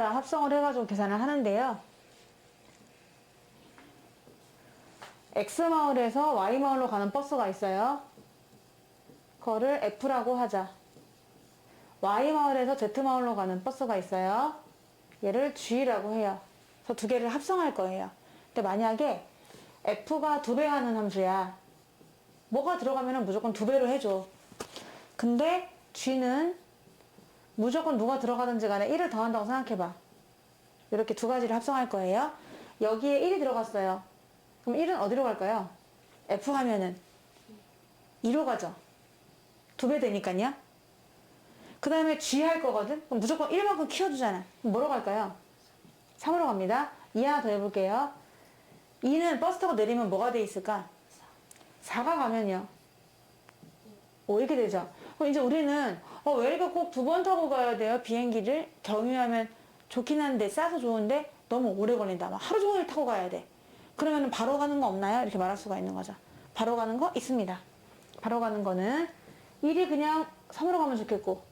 X랑 합성을 해가지고 계산을 하는데요. X마을에서 Y마을로 가는 버스가 있어요. 그거를 F라고 하자. Y마을에서 Z마을로 가는 버스가 있어요. 얘를 G라고 해요. 그래서 두 개를 합성할 거예요. 근데 만약에 F가 2배 하는 함수야. 뭐가 들어가면 무조건 2배로 해줘. 근데 G는 무조건 누가 들어가든지 간에 1을 더한다고 생각해봐. 이렇게 두 가지를 합성할 거예요. 여기에 1이 들어갔어요. 그럼 1은 어디로 갈까요? F 하면은 2로 가죠. 2배 되니까요. 그 다음에 G 할 거거든? 그럼 무조건 1만큼 키워주잖아. 그럼 뭐로 갈까요? 3으로 갑니다. 2 하나 더 해볼게요. 2는 버스 타고 내리면 뭐가 돼 있을까? 4가 가면요. 5 이렇게 되죠. 그럼 이제 우리는 왜 이렇게 꼭 2번 타고 가야 돼요? 비행기를 경유하면 좋긴 한데 싸서 좋은데 너무 오래 걸린다. 막 하루 종일 타고 가야 돼. 그러면 바로 가는 거 없나요? 이렇게 말할 수가 있는 거죠. 바로 가는 거 있습니다. 바로 가는 거는 1이 그냥 3으로 가면 좋겠고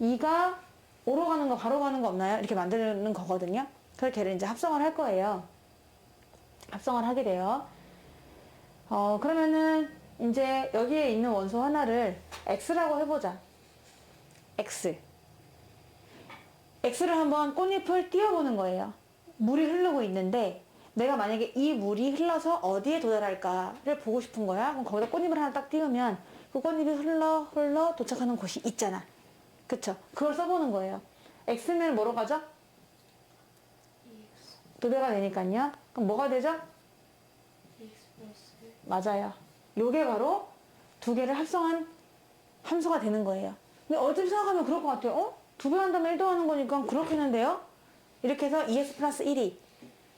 2가 5로 가는 거 바로 가는 거 없나요? 이렇게 만드는 거거든요. 그래서 걔를 이제 합성을 할 거예요. 합성을 하게 돼요. 그러면은 이제 여기에 있는 원소 하나를 X라고 해보자. X. X를 한번 꽃잎을 띄워보는 거예요. 물이 흐르고 있는데 내가 만약에 이 물이 흘러서 어디에 도달할까를 보고 싶은 거야. 그럼 거기다 꽃잎을 하나 딱 띄우면 그 꽃잎이 흘러 도착하는 곳이 있잖아. 그쵸? 그걸 써보는 거예요. X는 뭐로 가죠? 2배가 되니까요. 그럼 뭐가 되죠? 맞아요. 요게 바로 두 개를 합성한 함수가 되는 거예요. 근데 어차피 생각하면 그럴 것 같아요. 2배 한다면 1도 하는 거니까 그렇겠는데요? 이렇게 해서 2x 플러스 1이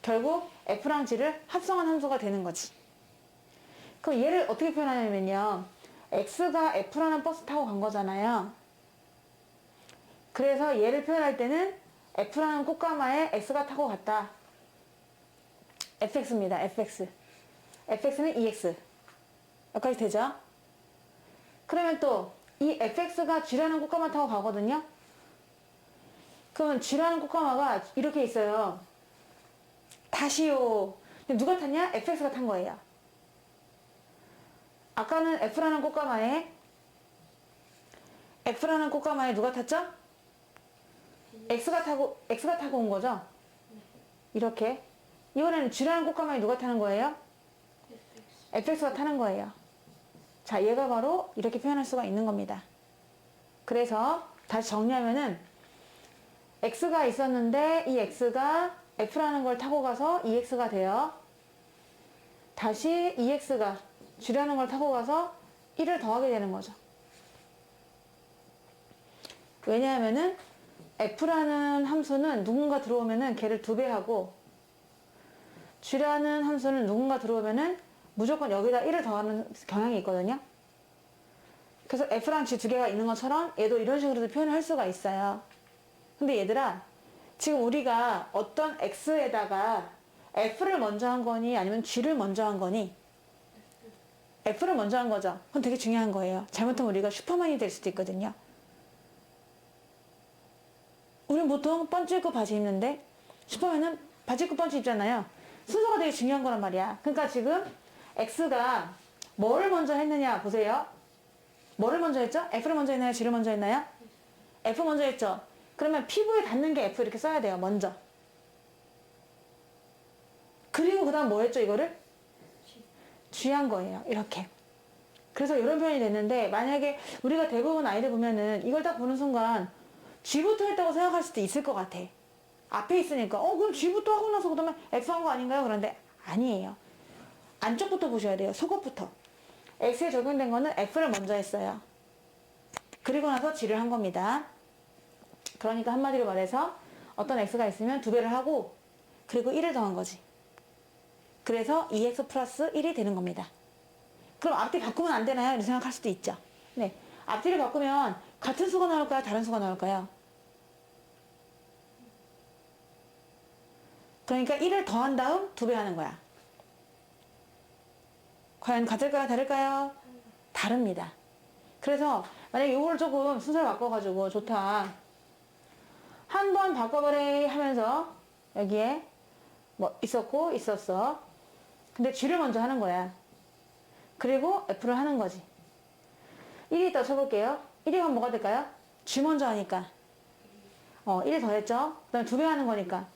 결국 F랑 G를 합성한 함수가 되는 거지. 그럼 얘를 어떻게 표현하냐면요. X가 F라는 버스 타고 간 거잖아요. 그래서 얘를 표현할 때는 F라는 꽃가마에 X가 타고 갔다. fx입니다. fx. fx는 2x. 여기까지 되죠? 그러면 또 이 fx가 G라는 꽃가마 타고 가거든요. 그러면 G라는 꽃가마가 이렇게 있어요. 다시요. 누가 탔냐? fx가 탄 거예요. 아까는 F라는 꽃가마에 누가 탔죠? X가 타고 온 거죠? 이렇게. 이번에는 G라는 꽃가마에 누가 타는 거예요? fx가 타는 거예요. 자, 얘가 바로 이렇게 표현할 수가 있는 겁니다. 그래서 다시 정리하면은 x가 있었는데 이 x가 f라는 걸 타고 가서 2x가 돼요. 다시 2x가 g라는 걸 타고 가서 1을 더하게 되는 거죠. 왜냐하면은 f라는 함수는 누군가 들어오면은 걔를 2배 하고 g라는 함수는 누군가 들어오면은 무조건 여기다 1을 더하는 경향이 있거든요. 그래서 F랑 G 두 개가 있는 것처럼 얘도 이런 식으로도 표현을 할 수가 있어요. 근데 얘들아, 지금 우리가 어떤 X에다가 F를 먼저 한 거니 아니면 G를 먼저 한 거니? F를 먼저 한 거죠. 그건 되게 중요한 거예요. 잘못하면 우리가 슈퍼맨이 될 수도 있거든요. 우리는 보통 펀치 입고 바지 입는데 슈퍼맨은 바지 입고 펀치 입잖아요. 순서가 되게 중요한 거란 말이야. 그러니까 지금 X가 뭐를 먼저 했느냐 보세요. 뭐를 먼저 했죠? F를 먼저 했나요? G를 먼저 했나요? F 먼저 했죠? 그러면 피부에 닿는 게 F 이렇게 써야 돼요. 먼저. 그리고 그 다음 뭐 했죠? 이거를? G 한 거예요. 이렇게. 그래서 이런 표현이 됐는데 만약에 우리가 대부분 아이들 보면은 이걸 딱 보는 순간 G부터 했다고 생각할 수도 있을 것 같아. 앞에 있으니까 그럼 G부터 하고 나서 그러면 F 한 거 아닌가요? 그런데 아니에요. 안쪽부터 보셔야 돼요. 속옷부터. X에 적용된 거는 F를 먼저 했어요. 그리고 나서 G를 한 겁니다. 그러니까 한마디로 말해서 어떤 X가 있으면 2배를 하고 그리고 1을 더한 거지. 그래서 2X 플러스 1이 되는 겁니다. 그럼 앞뒤 바꾸면 안 되나요? 이렇게 생각할 수도 있죠. 네. 앞뒤를 바꾸면 같은 수가 나올까요? 다른 수가 나올까요? 그러니까 1을 더한 다음 2배 하는 거야. 과연 같을까요? 다를까요? 다릅니다. 그래서 만약에 이걸 조금 순서를 바꿔가지고 좋다 한 번 바꿔버려 하면서 여기에 뭐 있었고 있었어. 근데 G를 먼저 하는 거야. 그리고 F를 하는 거지. 1이 있다고 쳐볼게요. 1이 하면 뭐가 될까요? G 먼저 하니까 1이 더 했죠? 그 다음에 2배 하는 거니까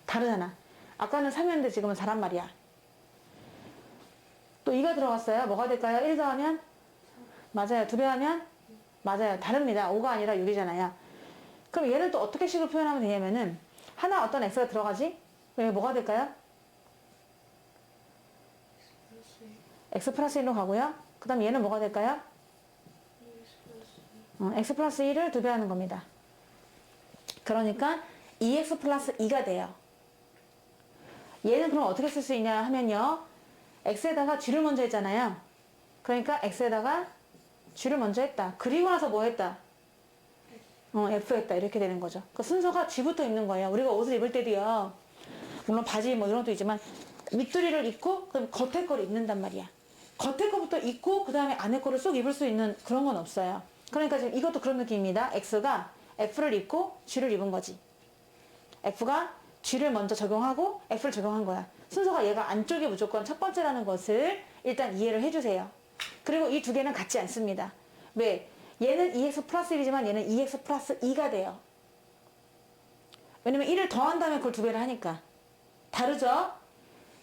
다르잖아. 아까는 3이었는데 지금은 4란 말이야. 또 2가 들어갔어요. 뭐가 될까요? 1 더하면? 맞아요. 2배 하면? 맞아요. 다릅니다. 5가 아니라 6이잖아요. 그럼 얘를 또 어떻게 식으로 표현하면 되냐면은 하나 어떤 x가 들어가지? 그럼 뭐가 될까요? x 플러스 1로 가고요. 그 다음 얘는 뭐가 될까요? x 플러스 1을 2배 하는 겁니다. 그러니까 2x 플러스 2가 돼요. 얘는 그럼 어떻게 쓸 수 있냐 하면요. x에다가 g를 먼저 했잖아요. 그러니까 x에다가 g를 먼저 했다. 그리고 나서 뭐 했다? F 했다. 이렇게 되는 거죠. 그 순서가 G부터 입는 거예요. 우리가 옷을 입을 때도요. 물론 바지 뭐 이런 것도 있지만 밑두리를 입고 그다음에 겉에 거를 입는단 말이야. 겉에 거부터 입고 그 다음에 안에 거를 쏙 입을 수 있는 그런 건 없어요. 그러니까 지금 이것도 그런 느낌입니다. X가 F를 입고 G를 입은 거지. F가 G를 먼저 적용하고 F를 적용한 거야. 순서가 얘가 안쪽이 무조건 첫 번째라는 것을 일단 이해를 해주세요. 그리고 이 두 개는 같지 않습니다. 왜? 얘는 2x 플러스 1이지만 얘는 2x 플러스 2가 돼요. 왜냐면 1을 더한 다음에 그걸 2배를 하니까. 다르죠?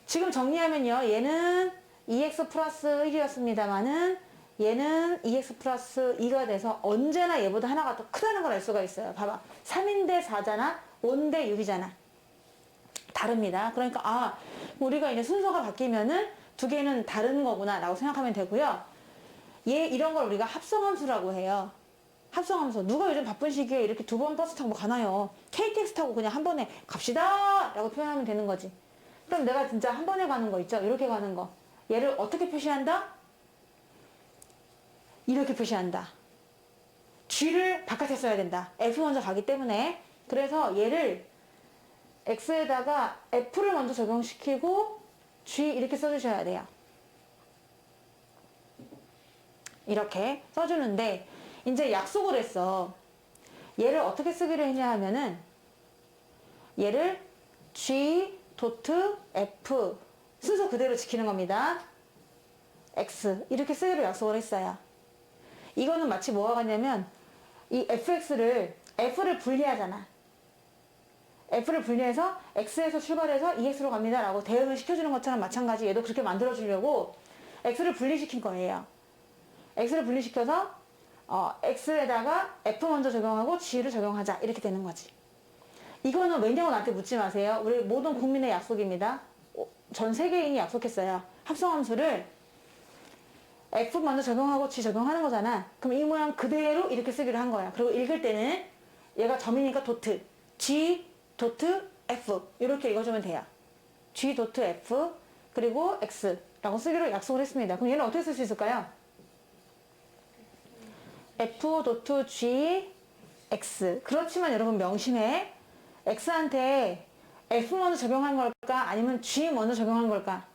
지금 정리하면요. 얘는 2x 플러스 1이었습니다만은 얘는 2x 플러스 2가 돼서 언제나 얘보다 하나가 더 크다는 걸 알 수가 있어요. 봐봐. 3인데 4잖아. 5인데 6이잖아. 다릅니다. 그러니까 우리가 이제 순서가 바뀌면은 두 개는 다른 거구나 라고 생각하면 되고요. 얘 이런 걸 우리가 합성함수라고 해요. 합성함수. 누가 요즘 바쁜 시기에 이렇게 2번 버스 타고 가나요? KTX 타고 그냥 한 번에 갑시다 라고 표현하면 되는 거지. 그럼 내가 진짜 한 번에 가는 거 있죠? 이렇게 가는 거. 얘를 어떻게 표시한다? 이렇게 표시한다. G를 바깥에 써야 된다. F 먼저 가기 때문에. 그래서 얘를 X에다가 F를 먼저 적용시키고 G 이렇게 써주셔야 돼요. 이렇게 써주는데 이제 약속을 했어. 얘를 어떻게 쓰기로 했냐 하면은 얘를 G 도트 F 순서 그대로 지키는 겁니다. X 이렇게 쓰기로 약속을 했어요. 이거는 마치 뭐가 같냐면 이 fx를 F를 분리하잖아. F를 분리해서 X에서 출발해서 EX로 갑니다 라고 대응을 시켜주는 것처럼 마찬가지 얘도 그렇게 만들어 주려고 X를 분리시킨 거예요. X를 분리시켜서 X에다가 F 먼저 적용하고 G를 적용하자 이렇게 되는 거지. 이거는 왜냐고 나한테 묻지 마세요. 우리 모든 국민의 약속입니다. 전 세계인이 약속했어요. 합성함수를 F 먼저 적용하고 G 적용하는 거잖아. 그럼 이 모양 그대로 이렇게 쓰기로 한 거야. 그리고 읽을 때는 얘가 점이니까 도트 G 도트 F 이렇게 읽어주면 돼요. G 도트 F 그리고 X라고 쓰기로 약속을 했습니다. 그럼 얘는 어떻게 쓸 수 있을까요? F 도트 G X. 그렇지만 여러분 명심해. X한테 F 먼저 적용한 걸까? 아니면 G 먼저 적용한 걸까?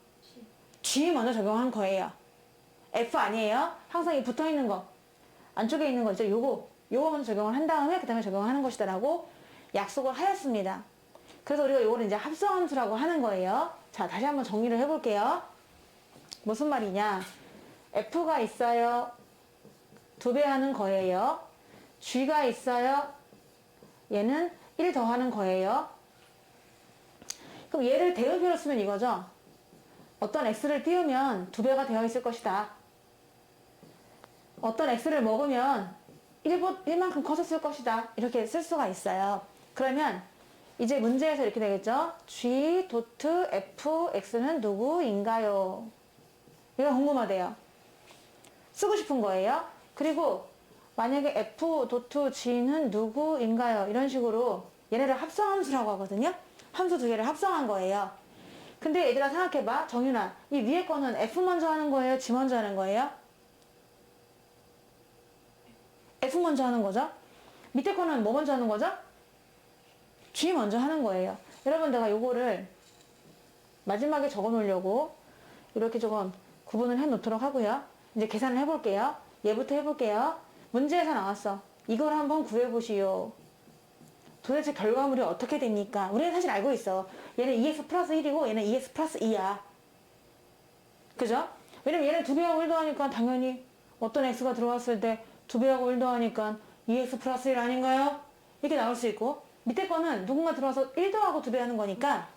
G 먼저 적용한 거예요. F 아니에요. 항상 이 붙어 있는 거. 안쪽에 있는 거 있죠? 요거 먼저 적용을 한 다음에 그 다음에 적용하는 것이다 라고 약속을 하였습니다. 그래서 우리가 요거를 이제 합성함수라고 하는 거예요. 자, 다시 한번 정리를 해볼게요. 무슨 말이냐? F가 있어요. 2배 하는 거예요. G가 있어요. 얘는 1 더하는 거예요. 그럼 얘를 대응표로 쓰면 이거죠. 어떤 X를 띄우면 2배가 되어 있을 것이다. 어떤 X를 먹으면 1만큼 커졌을 것이다. 이렇게 쓸 수가 있어요. 그러면 이제 문제에서 이렇게 되겠죠. G 도트 F X는 누구인가요? 이거 궁금하대요. 쓰고 싶은 거예요. 그리고 만약에 F 도트 G는 누구인가요? 이런 식으로 얘네를 합성함수라고 하거든요. 함수 두 개를 합성한 거예요. 근데 얘들아 생각해봐. 정윤아, 이 위에 거는 F 먼저 하는 거예요? G 먼저 하는 거예요? F 먼저 하는 거죠. 밑에 거는 뭐 먼저 하는 거죠? G 먼저 하는 거예요. 여러분 내가 요거를 마지막에 적어 놓으려고 이렇게 조금 구분을 해 놓도록 하고요. 이제 계산을 해볼게요. 얘부터 해볼게요. 문제에서 나왔어. 이걸 한번 구해보시오. 도대체 결과물이 어떻게 됩니까? 우리는 사실 알고 있어. 얘는 2x 플러스 1이고 얘는 2x 플러스 2야. 그죠? 왜냐면 얘는 2배하고 1 더하니까 당연히 어떤 x가 들어왔을 때 2배하고 1 더하니까 2x 플러스 1 아닌가요? 이렇게 나올 수 있고 밑에 거는 누군가 들어와서 1 더하고 2배 하는 거니까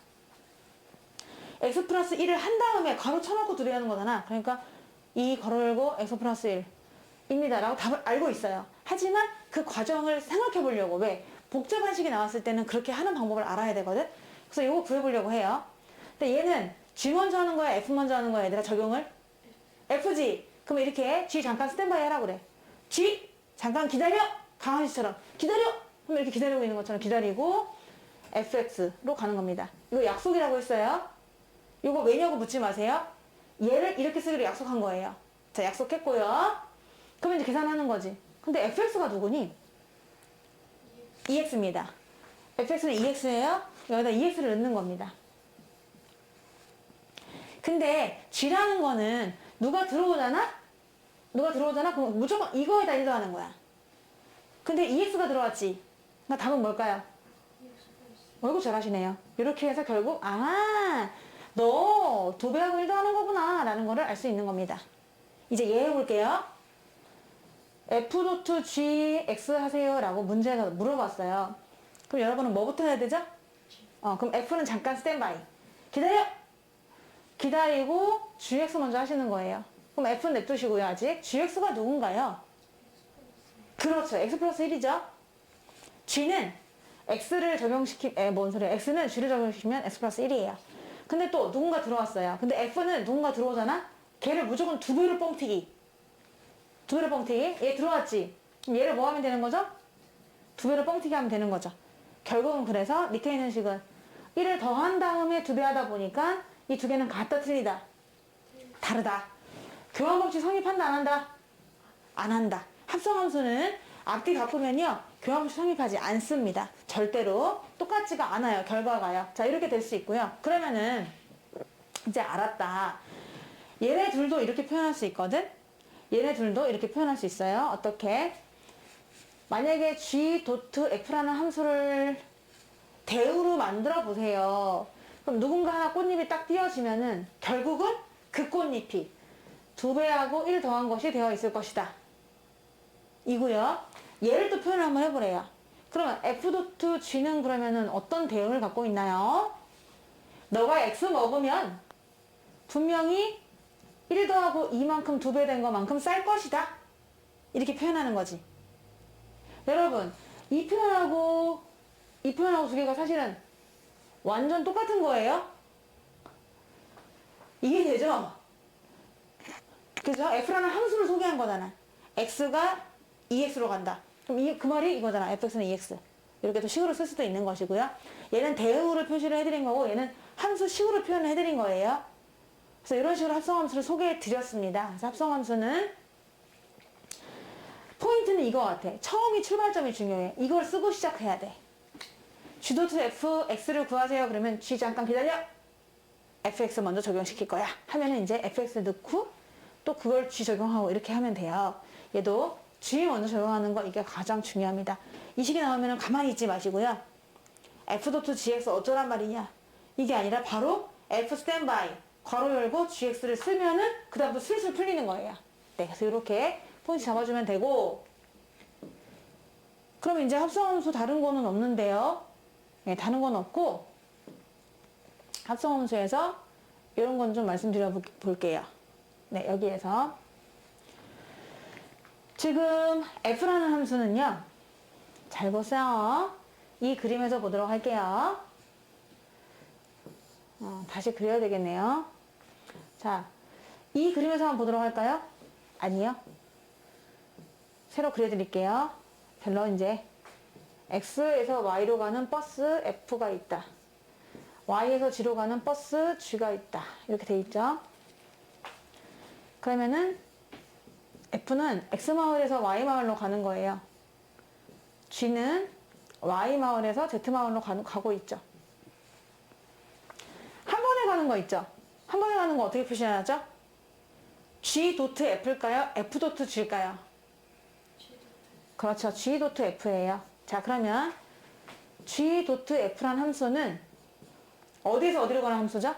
x 플러스 1을 한 다음에 괄호 쳐놓고 2배 하는 거잖아. 그러니까 2 괄호 열고 x 플러스 1 입니다 라고 답을 알고 있어요. 하지만 그 과정을 생각해 보려고 왜? 복잡한 식이 나왔을 때는 그렇게 하는 방법을 알아야 되거든. 그래서 이거 구해보려고 해요. 근데 얘는 G 먼저 하는 거야? F 먼저 하는 거야? 얘들아 적용을? FG. 그럼 이렇게 G 잠깐 스탠바이 하라 그래. G 잠깐 기다려. 강아지처럼 기다려. 그럼 이렇게 기다리고 있는 것처럼 기다리고 FX로 가는 겁니다. 이거 약속이라고 했어요. 이거 왜냐고 묻지 마세요. 얘를 이렇게 쓰기로 약속한 거예요. 자, 약속했고요. 그러면 이제 계산하는 거지. 근데 fx가 누구니? 2x입니다. fx는 2x예요. 여기다 2x를 넣는 겁니다. 근데 g라는 거는 누가 들어오잖아? 그럼 무조건 이거에다 1 더하는 거야. 근데 2x가 들어왔지. 그러니까 답은 뭘까요? 어이구 잘하시네요. 이렇게 해서 결국 너 2배하고 1 더하는 거구나 라는 거를 알 수 있는 겁니다. 이제 얘 해볼게요. f.gx 하세요 라고 문제에서 물어봤어요. 그럼 여러분은 뭐부터 해야 되죠? 그럼 f는 잠깐 스탠바이. 기다리고 gx 먼저 하시는 거예요. 그럼 f는 냅두시고요. 아직 gx가 누군가요? 그렇죠. x 플러스 1이죠. g는 x를 뭔 소리야. x는 g를 적용시키면 x 플러스 1이에요. 근데 또 누군가 들어왔어요. 근데 f는 누군가 들어오잖아? 걔를 무조건 2배로 뻥튀기. 2배로 뻥튀기. 얘 들어왔지? 그럼 얘를 뭐 하면 되는 거죠? 2배로 뻥튀기 하면 되는 거죠. 결국은 그래서 밑에 있는 식은 1을 더한 다음에 2배 하다 보니까 이 두 개는 같다 틀리다? 다르다. 교환 법칙 성립한다 안 한다? 안 한다. 합성함수는 앞뒤 바꾸면요 교환 법칙 성립하지 않습니다. 절대로 똑같지가 않아요. 결과가요. 자, 이렇게 될 수 있고요. 그러면은 이제 알았다. 얘네 둘도 이렇게 표현할 수 있거든. 얘네 둘도 이렇게 표현할 수 있어요. 어떻게? 만약에 g.f라는 함수를 대우로 만들어 보세요. 그럼 누군가 하나 꽃잎이 딱 띄어지면은 결국은 그 꽃잎이 2배하고 1 더한 것이 되어 있을 것이다. 이고요. 얘를 또 표현을 한번 해보래요. 그러면 f.g는 그러면은 어떤 대응을 갖고 있나요? 너가 x 먹으면 분명히 1 더하고 2만큼 2배 된 것만큼 쌀 것이다. 이렇게 표현하는 거지. 여러분, 이 표현하고 두 개가 사실은 완전 똑같은 거예요. 이게 되죠? 그죠? f라는 함수를 소개한 거잖아. x가 2x로 간다. 그럼 그 말이 이거잖아. fx는 2x. 이렇게 또 식으로 쓸 수도 있는 것이고요. 얘는 대응으로 표시를 해드린 거고 얘는 함수 식으로 표현을 해드린 거예요. 그래서 이런 식으로 합성함수를 소개해 드렸습니다. 그래서 합성함수는 포인트는 이거 같아. 처음이 출발점이 중요해. 이걸 쓰고 시작해야 돼. g.fx를 구하세요. 그러면 g 잠깐 기다려. fx 먼저 적용시킬 거야. 하면은 이제 fx 넣고 또 그걸 g 적용하고 이렇게 하면 돼요. 얘도 g 먼저 적용하는 거 이게 가장 중요합니다. 이 식이 나오면 가만히 있지 마시고요. f.gx 어쩌란 말이냐. 이게 아니라 바로 f 스탠바이 괄호 열고 gx를 쓰면은 그 다음부터 슬슬 풀리는 거예요. 네, 그래서 이렇게 포인트 잡아주면 되고 그럼 이제 합성함수 다른 거는 없는데요. 네, 다른 건 없고 합성함수에서 이런 건 좀 말씀드려 볼게요. 네, 여기에서 지금 f라는 함수는요. 잘 보세요. 이 그림에서 보도록 할게요. 다시 그려야 되겠네요. 자, 이 그림에서 한번 보도록 할까요? 아니요. 새로 그려드릴게요. 별로 이제 x에서 y로 가는 버스 f가 있다. y에서 g로 가는 버스 g가 있다. 이렇게 돼 있죠. 그러면은 f는 x마을에서 y마을로 가는 거예요. g는 y마을에서 z마을로 가고 있죠. 한 번에 가는 거 있죠. 한 번에 가는 거 어떻게 표시하죠? g.f일까요? f.g일까요? 그렇죠. g.f예요. 자, 그러면 G.F라는 함수는 어디에서 어디로 가는 함수죠?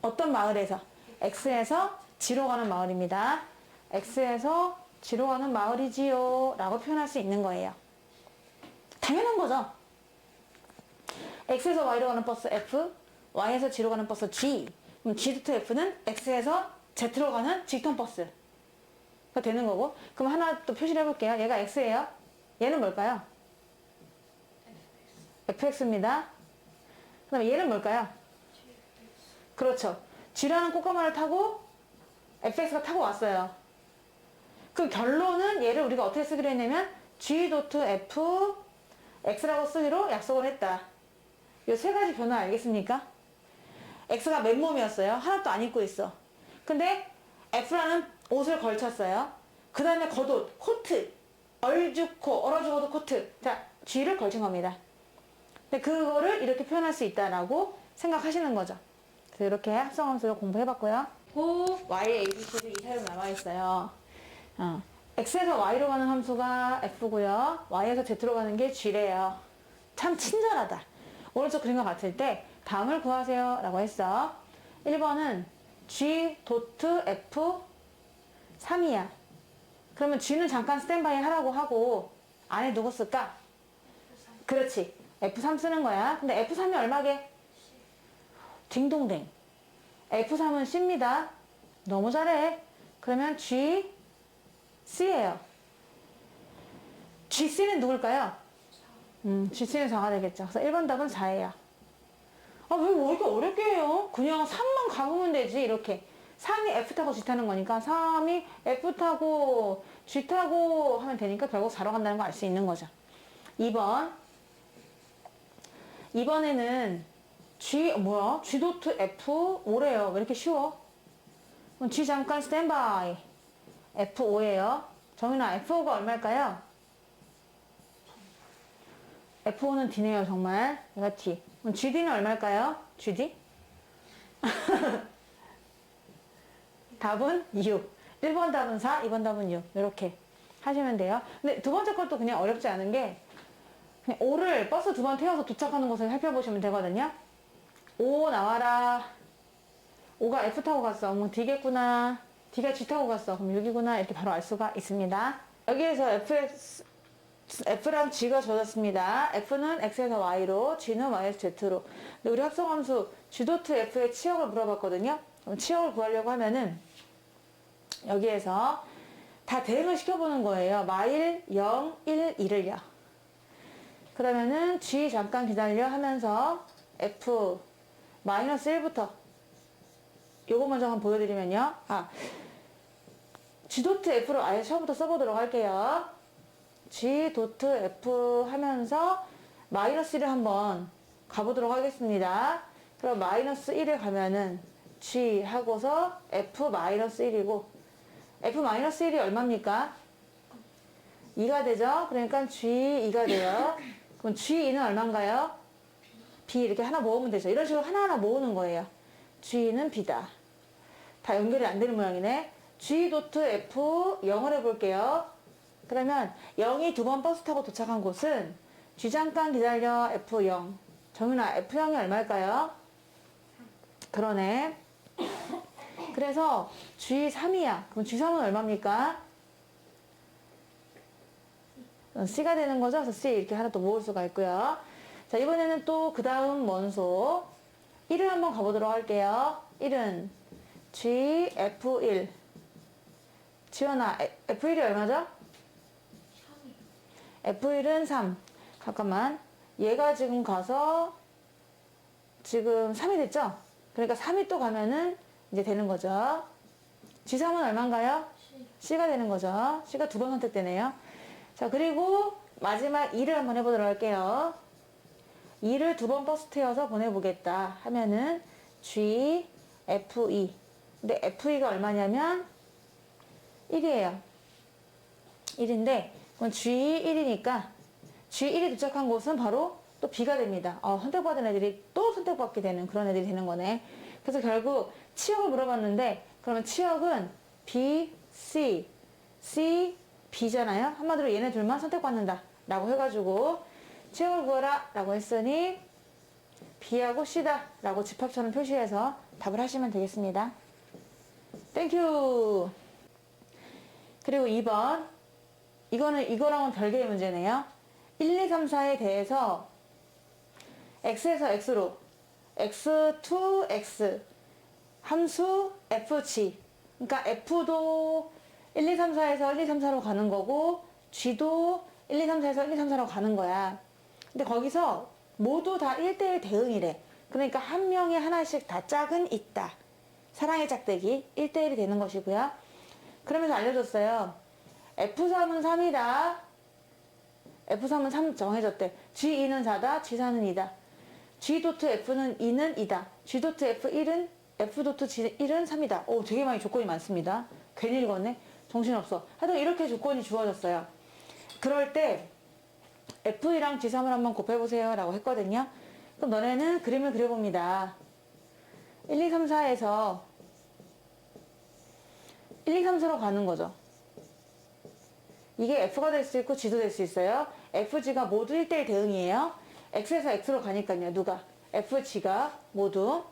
어떤 마을에서? X에서 G로 가는 마을입니다. X에서 G로 가는 마을이지요 라고 표현할 수 있는 거예요. 당연한 거죠. X에서 Y로 가는 버스 F, Y에서 G로 가는 버스 G. 그럼 G.F는 X에서 Z로 가는 G톤 버스가 되는 거고. 그럼 하나 또 표시를 해볼게요. 얘가 X예요. 얘는 뭘까요? fx입니다. 그 다음에 얘는 뭘까요? 그렇죠. G라는 꽃가마를 타고 fx가 타고 왔어요. 그 결론은 얘를 우리가 어떻게 쓰기로 했냐면 G.F x라고 쓰기로 약속을 했다. 이 세 가지 변화 알겠습니까? x가 맨몸이었어요. 하나도 안 입고 있어. 근데 f라는 옷을 걸쳤어요. 그 다음에 겉옷, 코트, 얼죽고 얼어죽어도 코트. 자, G를 걸친 겁니다. 근데 그거를 이렇게 표현할 수 있다라고 생각하시는 거죠. 그래서 이렇게 합성함수를 공부해봤고요. 고 y의 ABC도 이 사용 남아있어요. x에서 y로 가는 함수가 f고요. y에서 z로 가는 게 g래요. 참 친절하다. 오른쪽 그림과 같을 때 다음을 구하세요 라고 했어. 1번은 G.F 3이야. 그러면 G는 잠깐 스탠바이 하라고 하고 안에 누구 쓸까? 그렇지. F3 쓰는 거야. 근데 F3이 얼마게? 딩동댕. F3은 C입니다. 너무 잘해. 그러면 G, C예요. GC는 누굴까요? GC는 4가 되겠죠. 그래서 1번 답은 4예요. 아, 왜 이렇게 어렵게 해요? 그냥 3만 가보면 되지, 이렇게. 3이 F 타고 G 타는 거니까 3이 F 타고 G 타고 하면 되니까 결국 4로 간다는 거 알 수 있는 거죠. 2번. 이번에는 G.F 5래요. 왜 이렇게 쉬워? 그럼 G 잠깐 스탠바이. F5예요. 정윤아, F5가 얼마일까요? F5는 D네요, 정말. 얘가 D. 그럼 GD는 얼마일까요? GD? 답은 6. 1번 답은 4, 2번 답은 6. 이렇게 하시면 돼요. 근데 두 번째 것도 그냥 어렵지 않은 게 그냥 5를 버스 두 번 태워서 도착하는 곳을 살펴보시면 되거든요. 5 나와라. 5가 F 타고 갔어. 뭐 D겠구나. D가 G 타고 갔어. 그럼 6이구나. 이렇게 바로 알 수가 있습니다. 여기에서 F랑 G가 주어졌습니다. F는 X에서 Y로, G는 Y에서 Z로. 근데 우리 합성함수 G.F의 치역을 물어봤거든요. 그럼 치역을 구하려고 하면은 여기에서 다 대응을 시켜보는 거예요. 마일 0, 1, 2를요. 그러면은 G 잠깐 기다려 하면서 F 마이너스 1부터 요거 먼저 한번 보여드리면요. G.F로 아예 처음부터 써보도록 할게요. G.F 하면서 마이너스 1을 한번 가보도록 하겠습니다. 그럼 마이너스 1에 가면은 G 하고서 F 마이너스 1이고 F 마이너스 1이 얼마입니까? 2가 되죠? 그러니까 G2가 돼요. 그럼 G2는 얼마인가요? B 이렇게 하나 모으면 되죠. 이런 식으로 하나하나 모으는 거예요. G는 B다. 다 연결이 안 되는 모양이네. G.F 0을 해볼게요. 그러면 0이 두 번 버스 타고 도착한 곳은 G 잠깐 기다려 F0. 정윤아, F0이 얼마일까요? 그러네. 그래서 G3이야. 그럼 G3은 얼마입니까? C가 되는 거죠. 그래서 C 이렇게 하나 또 모을 수가 있고요. 자, 이번에는 또 그 다음 원소 1을 한번 가보도록 할게요. 1은 GF1. 지원아, F1이 얼마죠? 3. F1은 3. 잠깐만. 얘가 지금 가서 지금 3이 됐죠? 그러니까 3이 또 가면은 이제 되는 거죠. G3은 얼마인가요? C가 되는 거죠. C가 두 번 선택되네요. 자, 그리고 마지막 2를 한번 해보도록 할게요. 2를 두 번 버스 태워서 보내보겠다 하면은 G, F2. 근데 F2가 얼마냐면 1이에요. 1인데, 그건 G1이니까 G1이 도착한 곳은 바로 또 B가 됩니다. 선택받은 애들이 또 선택받게 되는 그런 애들이 되는 거네. 그래서 결국 치역을 물어봤는데, 그러면 치역은 B, C, C, B잖아요. 한마디로 얘네 둘만 선택받는다. 라고 해가지고 체형을 구하라 라고 했으니 B하고 C다 라고 집합처럼 표시해서 답을 하시면 되겠습니다. 땡큐. 그리고 2번 이거는 이거랑은 별개의 문제네요. 1, 2, 3, 4에 대해서 x에서 x로 x to x 함수 fg 그러니까 f도 1, 2, 3, 4에서 1, 2, 3, 4로 가는 거고 g도 1, 2, 3, 4에서 1, 2, 3, 4로 가는 거야. 근데 거기서 모두 다 1대1 대응이래. 그러니까 한 명에 하나씩 다 짝은 있다. 사랑의 짝대기 1대1이 되는 것이고요. 그러면서 알려줬어요. F3은 3이다. F3은 3 정해졌대. G2는 4다. G4는 2다. G.F는 2는 2다. G.F1은 F.G1은 3이다. 오, 되게 많이 조건이 많습니다. 괜히 읽었네. 정신없어. 하여튼 이렇게 조건이 주어졌어요. 그럴 때 F2랑 G3을 한번 곱해보세요 라고 했거든요. 그럼 너네는 그림을 그려봅니다. 1, 2, 3, 4에서 1, 2, 3, 4로 가는 거죠. 이게 F가 될 수 있고 G도 될 수 있어요. FG가 모두 1대1 대응이에요. X에서 X로 가니까요. 누가? FG가 모두.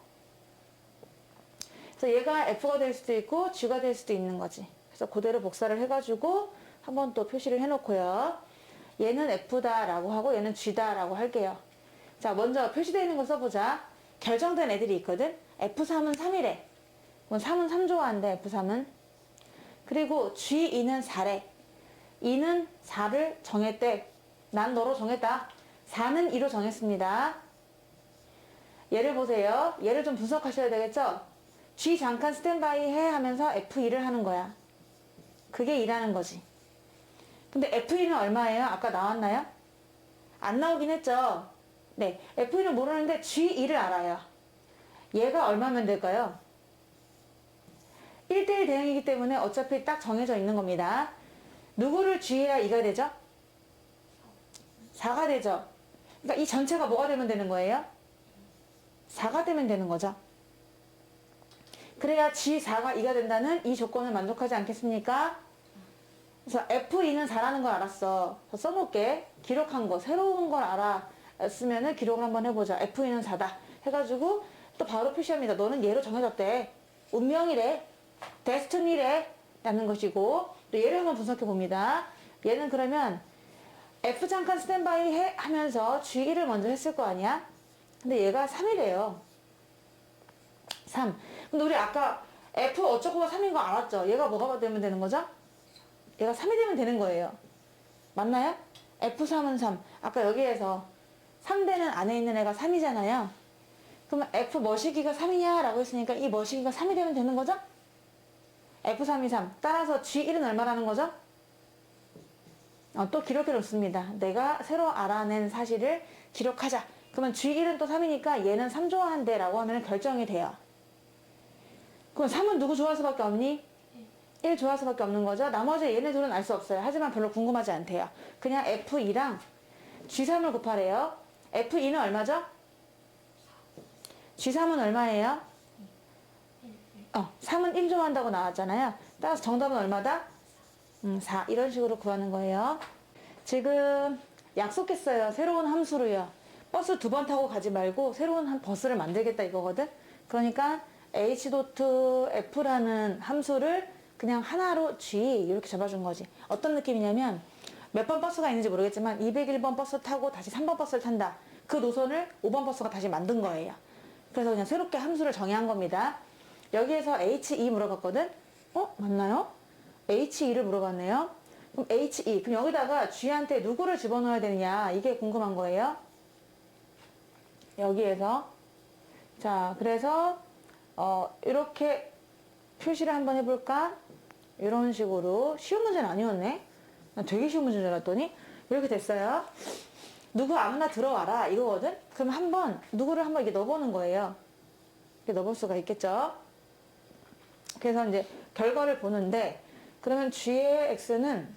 그래서 얘가 F가 될 수도 있고 G가 될 수도 있는 거지. 그래서 그대로 복사를 해가지고 한번 또 표시를 해놓고요. 얘는 F다 라고 하고 얘는 G다 라고 할게요. 자, 먼저 표시되어 있는 거 써보자. 결정된 애들이 있거든. F3은 3이래. 그럼 3은 3 좋아한대. F3은. 그리고 G2는 4래. 2는 4를 정했대. 난 너로 정했다. 4는 2로 정했습니다. 얘를 보세요. 얘를 좀 분석하셔야 되겠죠? G 잠깐 스탠바이 해 하면서 F2를 하는 거야. 그게 2라는 거지. 근데 F2는 얼마예요? 아까 나왔나요? 안 나오긴 했죠? 네. F2는 모르는데 G2를 알아요. 얘가 얼마면 될까요? 1대1 대응이기 때문에 어차피 딱 정해져 있는 겁니다. 누구를 G해야 2가 되죠? 4가 되죠? 그러니까 이 전체가 뭐가 되면 되는 거예요? 4가 되면 되는 거죠. 그래야 G4가 2가 된다는 이 조건을 만족하지 않겠습니까? 그래서 F2는 4라는 걸 알았어. 써놓을게. 기록한 거, 새로운 걸 알았으면 기록을 한번 해보자. F2는 4다. 해가지고 또 바로 표시합니다. 너는 얘로 정해졌대. 운명이래. 데스티니래. 라는 것이고 또 얘를 한번 분석해 봅니다. 얘는 그러면 F 잠깐 스탠바이 해 하면서 G1을 먼저 했을 거 아니야? 근데 얘가 3이래요. 3. 근데 우리 아까 F 어쩌고가 3인 거 알았죠? 얘가 뭐가 되면 되는 거죠? 얘가 3이 되면 되는 거예요. 맞나요? F3은 3. 아까 여기에서 3대는 안에 있는 애가 3이잖아요. 그러면 F 머시기가 3이냐? 라고 했으니까 이 머시기가 3이 되면 되는 거죠? F3이 3. 따라서 G1은 얼마라는 거죠? 또 기록해 놓습니다. 내가 새로 알아낸 사실을 기록하자. 그러면 G1은 또 3이니까 얘는 3 좋아한대 라고 하면 결정이 돼요. 그럼 3은 누구 좋아서밖에 없니? 1 좋아서밖에 없는 거죠. 나머지 얘네 둘은 알 수 없어요. 하지만 별로 궁금하지 않대요. 그냥 F2랑 G3을 곱하래요. F2는 얼마죠? G3은 얼마예요? 3은 1 좋아한다고 나왔잖아요. 따라서 정답은 얼마다? 4. 이런 식으로 구하는 거예요. 지금 약속했어요. 새로운 함수로요. 버스 2번 타고 가지 말고 새로운 버스를 만들겠다 이거거든. 그러니까 H.F라는 함수를 그냥 하나로 G 이렇게 잡아준 거지. 어떤 느낌이냐면 몇 번 버스가 있는지 모르겠지만 201번 버스 타고 다시 3번 버스를 탄다. 그 노선을 5번 버스가 다시 만든 거예요. 그래서 그냥 새롭게 함수를 정의한 겁니다. 여기에서 H2 물어봤거든? 맞나요? H2를 물어봤네요. 그럼 H2. 그럼 여기다가 G한테 누구를 집어넣어야 되느냐. 이게 궁금한 거예요. 여기에서. 자, 그래서, 이렇게 표시를 한번 해볼까? 이런 식으로. 쉬운 문제는 아니었네. 난 되게 쉬운 문제인 줄 알았더니. 이렇게 됐어요. 누구 아무나 들어와라. 이거거든? 그럼 한번, 누구를 한번 이렇게 넣어보는 거예요. 이렇게 넣어볼 수가 있겠죠? 그래서 이제 결과를 보는데, 그러면 G의 X는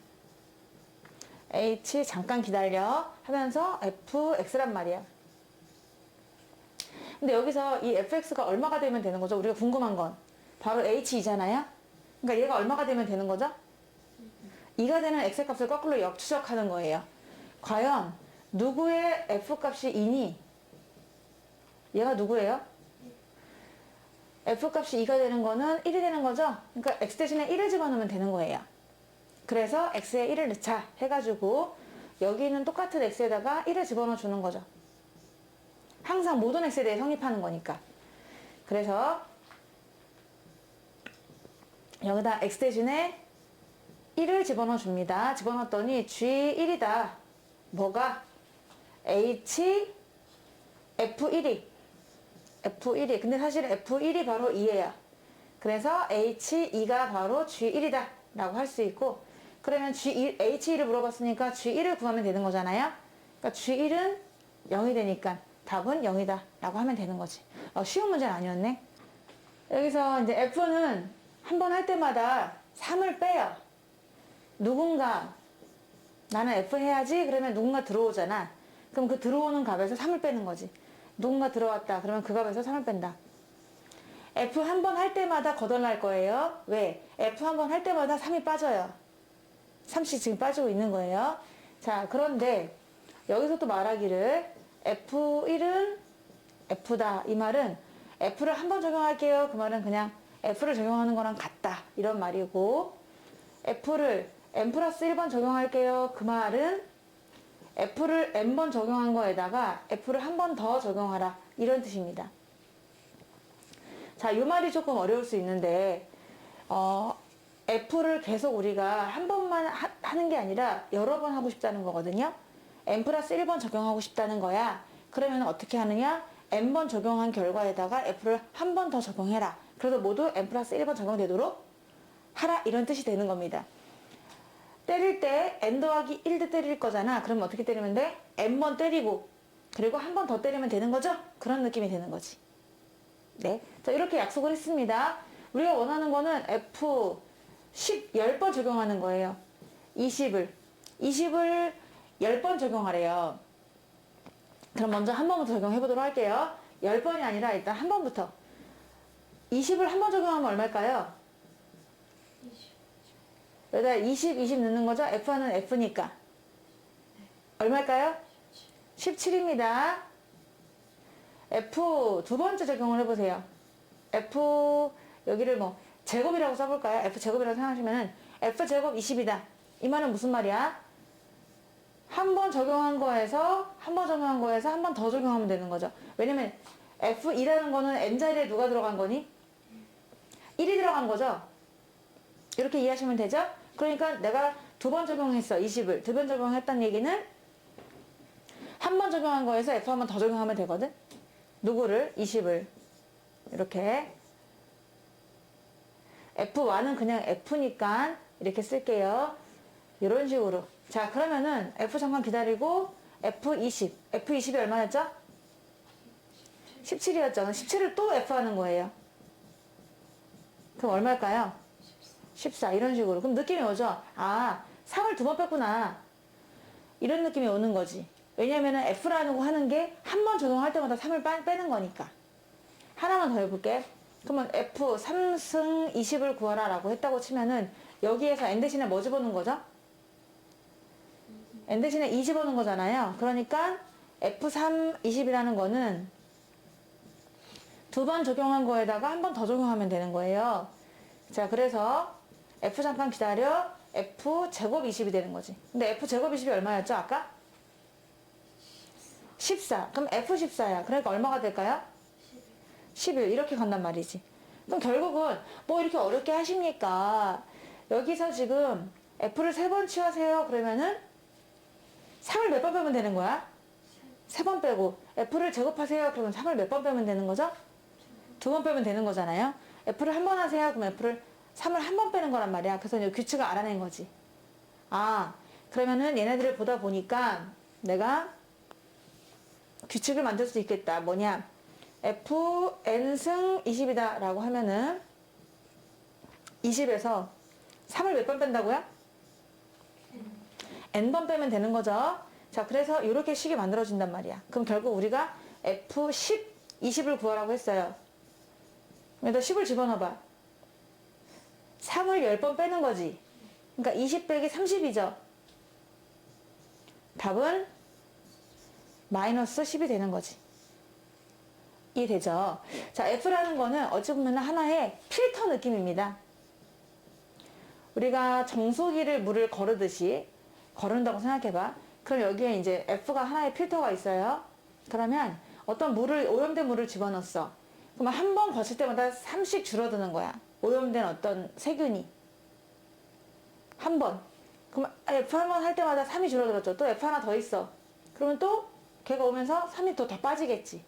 H 잠깐 기다려 하면서 FX란 말이야. 근데 여기서 이 FX가 얼마가 되면 되는 거죠? 우리가 궁금한 건 바로 H2잖아요. 그러니까 얘가 얼마가 되면 되는 거죠? 2가 되는 X의 값을 거꾸로 역추적하는 거예요. 과연 누구의 F값이 2니? 얘가 누구예요? F값이 2가 되는 거는 1이 되는 거죠? 그러니까 X 대신에 1을 집어넣으면 되는 거예요. 그래서 X에 1을 넣자 해가지고 여기 있는 똑같은 X에다가 1을 집어넣어 주는 거죠. 항상 모든 X에 대해 성립하는 거니까. 그래서 여기다 X 대신에 1을 집어넣어 줍니다. 집어넣었더니 G1이다. 뭐가? H F1이. F1이. 근데 사실 F1이 바로 2예요. 그래서 H2가 바로 G1이다. 라고 할 수 있고, 그러면 G1, H1을 물어봤으니까 G1을 구하면 되는 거잖아요. 그러니까 G1은 0이 되니까 답은 0이다. 라고 하면 되는 거지. 쉬운 문제는 아니었네. 여기서 이제 F는 한 번 할 때마다 3을 빼요. 누군가 나는 F 해야지 그러면 누군가 들어오잖아. 그럼 그 들어오는 값에서 3을 빼는 거지. 누군가 들어왔다 그러면 그 값에서 3을 뺀다. F 한 번 할 때마다 거덜날 거예요. 왜? F 한 번 할 때마다 3이 빠져요. 3씩 지금 빠지고 있는 거예요. 자, 그런데 여기서 또 말하기를 F1은 F다. 이 말은 F를 한 번 적용할게요. 그 말은 그냥 F를 적용하는 거랑 같다. 이런 말이고, F를 n 플러스 1번 적용할게요. 그 말은 F를 n번 적용한 거에다가 F를 한 번 더 적용하라. 이런 뜻입니다. 자, 이 말이 조금 어려울 수 있는데, F를 계속 우리가 한 번만 하는 게 아니라 여러 번 하고 싶다는 거거든요. n 플러스 1번 적용하고 싶다는 거야. 그러면 어떻게 하느냐? n번 적용한 결과에다가 F를 한 번 더 적용해라. 그래서 모두 n 플러스 1번 적용되도록 하라. 이런 뜻이 되는 겁니다. 때릴 때 n 더하기 1대 때릴 거잖아. 그러면 어떻게 때리면 돼? n번 때리고 그리고 한 번 더 때리면 되는 거죠? 그런 느낌이 되는 거지. 네, 자, 이렇게 약속을 했습니다. 우리가 원하는 거는 F 10번 적용하는 거예요. 20을 10번 적용하래요. 그럼 먼저 한 번부터 적용해 보도록 할게요. 10번이 아니라 일단 한 번부터. 20을 한 번 적용하면 얼마일까요? 여기다 20 넣는 거죠? F는 F니까. 얼마일까요? 17입니다. F 두 번째 적용을 해보세요. F 여기를 뭐 제곱이라고 써볼까요? F 제곱이라고 생각하시면은 F 제곱 20이다. 이 말은 무슨 말이야? 한 번 적용한 거에서 한 번 더 적용하면 되는 거죠. 왜냐면 F2라는 거는 n자리에 누가 들어간 거니? 1이 들어간 거죠. 이렇게 이해하시면 되죠? 그러니까 내가 두 번 적용했어. 20을 두 번 적용했다는 얘기는 한 번 적용한 거에서 F 한 번 더 적용하면 되거든. 누구를? 20을 이렇게 F1은 그냥 F니까 이렇게 쓸게요. 이런 식으로. 자, 그러면은 F 잠깐 기다리고 F20이 얼마였죠? 17이었죠. 17을 또 F 하는 거예요. 그럼 얼마일까요? 14. 이런 식으로. 그럼 느낌이 오죠? 아, 3을 두 번 뺐구나. 이런 느낌이 오는 거지. 왜냐면은 F라는 거 하는 게 한 번 적용할 때마다 3을 빼는 거니까. 하나만 더 해볼게. 그러면 F 3승 20을 구하라 라고 했다고 치면은 여기에서 n 대신에 뭐 집어넣은 거죠? n 대신에 2 집어넣은 거잖아요. 그러니까 F3 20이라는 거는 두 번 적용한 거에다가 한 번 더 적용하면 되는 거예요. 자, 그래서 F 잠깐 기다려. F 제곱 20이 되는 거지. 근데 F 제곱 20이 얼마였죠? 아까? 14. 그럼 F14야. 그러니까 얼마가 될까요? 11. 이렇게 간단 말이지. 그럼 결국은 뭐 이렇게 어렵게 하십니까? 여기서 지금 F를 3번 취하세요. 그러면은 3을 몇 번 빼면 되는 거야? 3번 빼고. F를 제곱하세요. 그러면 3을 몇 번 빼면 되는 거죠? 2번 빼면 되는 거잖아요. F를 한 번 하세요. 그럼 F를 3을 한 번 빼는 거란 말이야. 그래서 이제 규칙을 알아낸 거지. 아, 그러면은 얘네들을 보다 보니까 내가 규칙을 만들 수 있겠다. 뭐냐? Fn승 20이다 라고 하면은 20에서 3을 몇 번 뺀다고요? n번 빼면 되는 거죠. 자, 그래서 이렇게 식이 만들어진단 말이야. 그럼 결국 우리가 F10, 20을 구하라고 했어요. 여기다 10을 집어넣어봐. 3을 10번 빼는 거지. 그러니까 20 빼기 30이죠. 답은 마이너스 10이 되는 거지. 이해되죠? 자, F라는 거는 어찌 보면 하나의 필터 느낌입니다. 우리가 정수기를 물을 거르듯이 거른다고 생각해봐. 그럼 여기에 이제 F가 하나의 필터가 있어요. 그러면 어떤 물을, 오염된 물을 집어넣었어. 그러면 한 번 거칠 때마다 3씩 줄어드는 거야. 오염된 어떤 세균이. 한 번. 그럼 F 한 번 할 때마다 3이 줄어들었죠. 또 F 하나 더 있어. 그러면 또 걔가 오면서 3이 더 빠지겠지.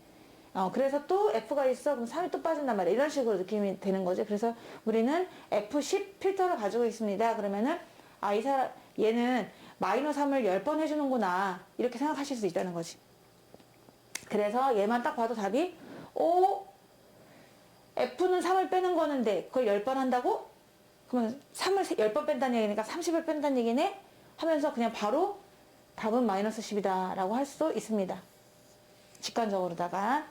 그래서 또 F가 있어. 그럼 3이 또 빠진단 말이야. 이런 식으로 느낌이 되는 거지. 그래서 우리는 F10 필터를 가지고 있습니다. 그러면은, 얘는 마이너스 3을 10번 해주는구나. 이렇게 생각하실 수 있다는 거지. 그래서 얘만 딱 봐도 답이, F는 3을 빼는 거는데 그걸 10번 한다고? 그러면 3을 10번 뺀다는 얘기니까 30을 뺀다는 얘기네? 하면서 그냥 바로 답은 마이너스 10이다 라고 할 수도 있습니다. 직관적으로다가.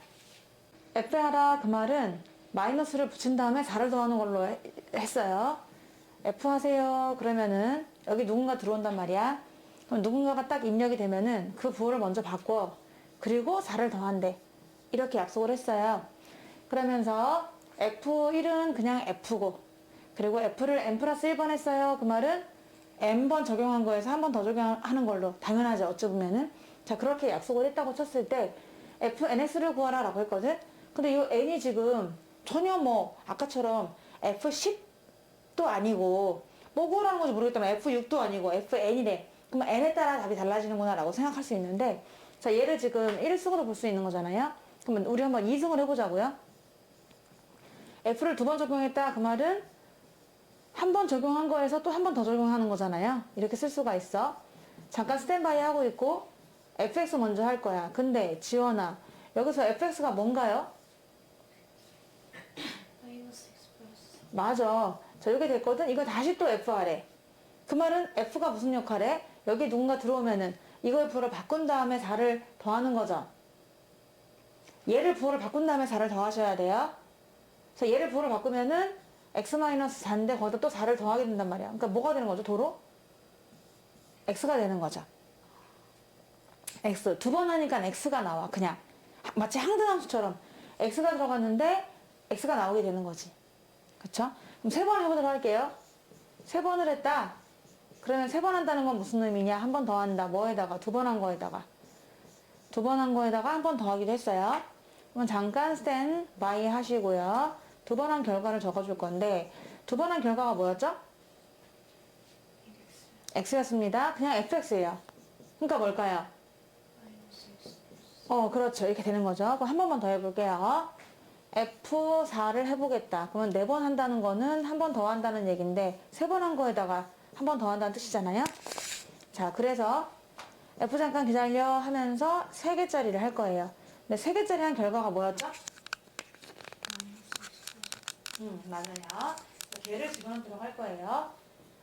F 하라 그 말은 마이너스를 붙인 다음에 4를 더하는 걸로 했어요. F 하세요. 그러면은 여기 누군가 들어온단 말이야. 그럼 누군가가 딱 입력이 되면은 그 부호를 먼저 바꿔. 그리고 4를 더한대. 이렇게 약속을 했어요. 그러면서 F1은 그냥 F고, 그리고 F를 n 플러스 1번 했어요. 그 말은 n번 적용한 거에서 한 번 더 적용하는 걸로. 당연하죠. 어찌 보면은. 자, 그렇게 약속을 했다고 쳤을 때 FNX를 구하라 라고 했거든. 근데 이 n이 지금 전혀 아까처럼 F10도 아니고 뭐 구하라는 건지 모르겠다면 F6도 아니고 FN이래. 그러면 n에 따라 답이 달라지는구나 라고 생각할 수 있는데, 자, 얘를 지금 1승으로 볼 수 있는 거잖아요. 그러면 우리 한번 2승을 해보자고요. F를 2번 적용했다. 그 말은 한 번 적용한 거에서 또 한 번 더 적용하는 거잖아요. 이렇게 쓸 수가 있어. 잠깐 스탠바이 하고 있고 fx 먼저 할 거야. 근데 지원아, 여기서 fx가 뭔가요? 마이너스 x 플러스. 맞아. 자, 이렇게 됐거든. 이거 다시 또 f 하래. 그 말은 f가 무슨 역할에? 여기 누군가 들어오면은 이거의 부호를 바꾼 다음에 4를 더하는 거죠. 얘를 부호를 바꾼 다음에 4를 더하셔야 돼요. 자, 얘를 부호를 바꾸면은 x-4인데 거기다 또 4를 더하게 된단 말이야. 그러니까 뭐가 되는 거죠? 도로? x가 되는 거죠. x. 2번 하니까 x가 나와. 그냥 마치 항등함수처럼 x가 들어갔는데 x가 나오게 되는 거지. 그쵸? 그럼 3번 해보도록 할게요. 3번을 했다. 그러면 3번 한다는 건 무슨 의미냐? 한 번 더 한다. 뭐에다가? 2번 한 거에다가. 2번 한 거에다가 한 번 더 하기도 했어요. 그러면 잠깐 스탠 바이 하시고요. 2번 한 결과를 적어줄 건데, 2번 한 결과가 뭐였죠? x였습니다. 그냥 fx예요. 그러니까 뭘까요? 마이너스 x 플러스. 그렇죠. 이렇게 되는 거죠. 그럼 한 번만 더 해볼게요. F4를 해보겠다. 그러면 4번 한다는 거는 한 번 더 한다는 얘기인데, 3번 한 거에다가 한 번 더 한다는 뜻이잖아요. 자, 그래서 F 잠깐 기다려 하면서 3개짜리를 할 거예요. 근데 3개짜리 한 결과가 뭐였죠? 마이너스 x 플러스. 맞아요. 걔를 집어넣도록 할 거예요.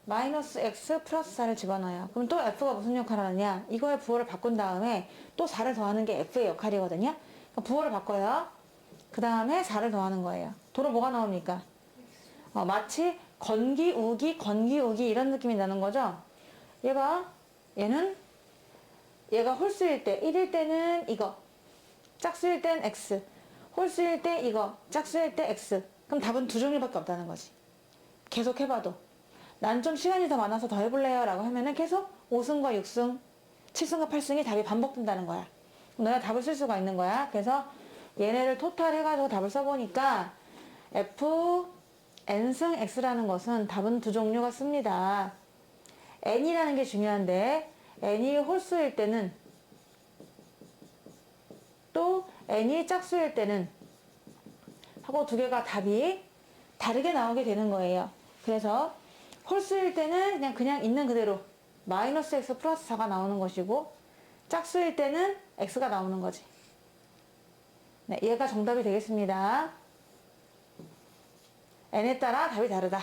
마이너스 x 플러스 4를 집어넣어요. 그럼 또 f가 무슨 역할을 하느냐? 이거의 부호를 바꾼 다음에 또 4를 더하는 게 f의 역할이거든요. 그럼 부호를 바꿔요. 그 다음에 4를 더하는 거예요. 도로 뭐가 나옵니까? 마치 건기, 우기, 건기, 우기 이런 느낌이 나는 거죠? 얘 봐. 얘가 홀수일 때, 1일 때는 이거. 짝수일 땐 x. 홀수일 때 이거. 짝수일 때 x. 그럼 답은 두 종류밖에 없다는 거지. 계속 해봐도. 난 좀 시간이 더 많아서 더 해볼래요 라고 하면은 계속 5승과 6승, 7승과 8승이 답이 반복된다는 거야. 그럼 너가 답을 쓸 수가 있는 거야. 그래서 얘네를 토탈 해가지고 답을 써보니까 f n승 x라는 것은 답은 두 종류가 씁니다. n이라는 게 중요한데, n이 홀수일 때는, 또 n이 짝수일 때는 하고 두 개가 답이 다르게 나오게 되는 거예요. 그래서 홀수일 때는 그냥 있는 그대로 마이너스 x 플러스 4가 나오는 것이고, 짝수일 때는 x가 나오는 거지. 네, 얘가 정답이 되겠습니다. n에 따라 답이 다르다.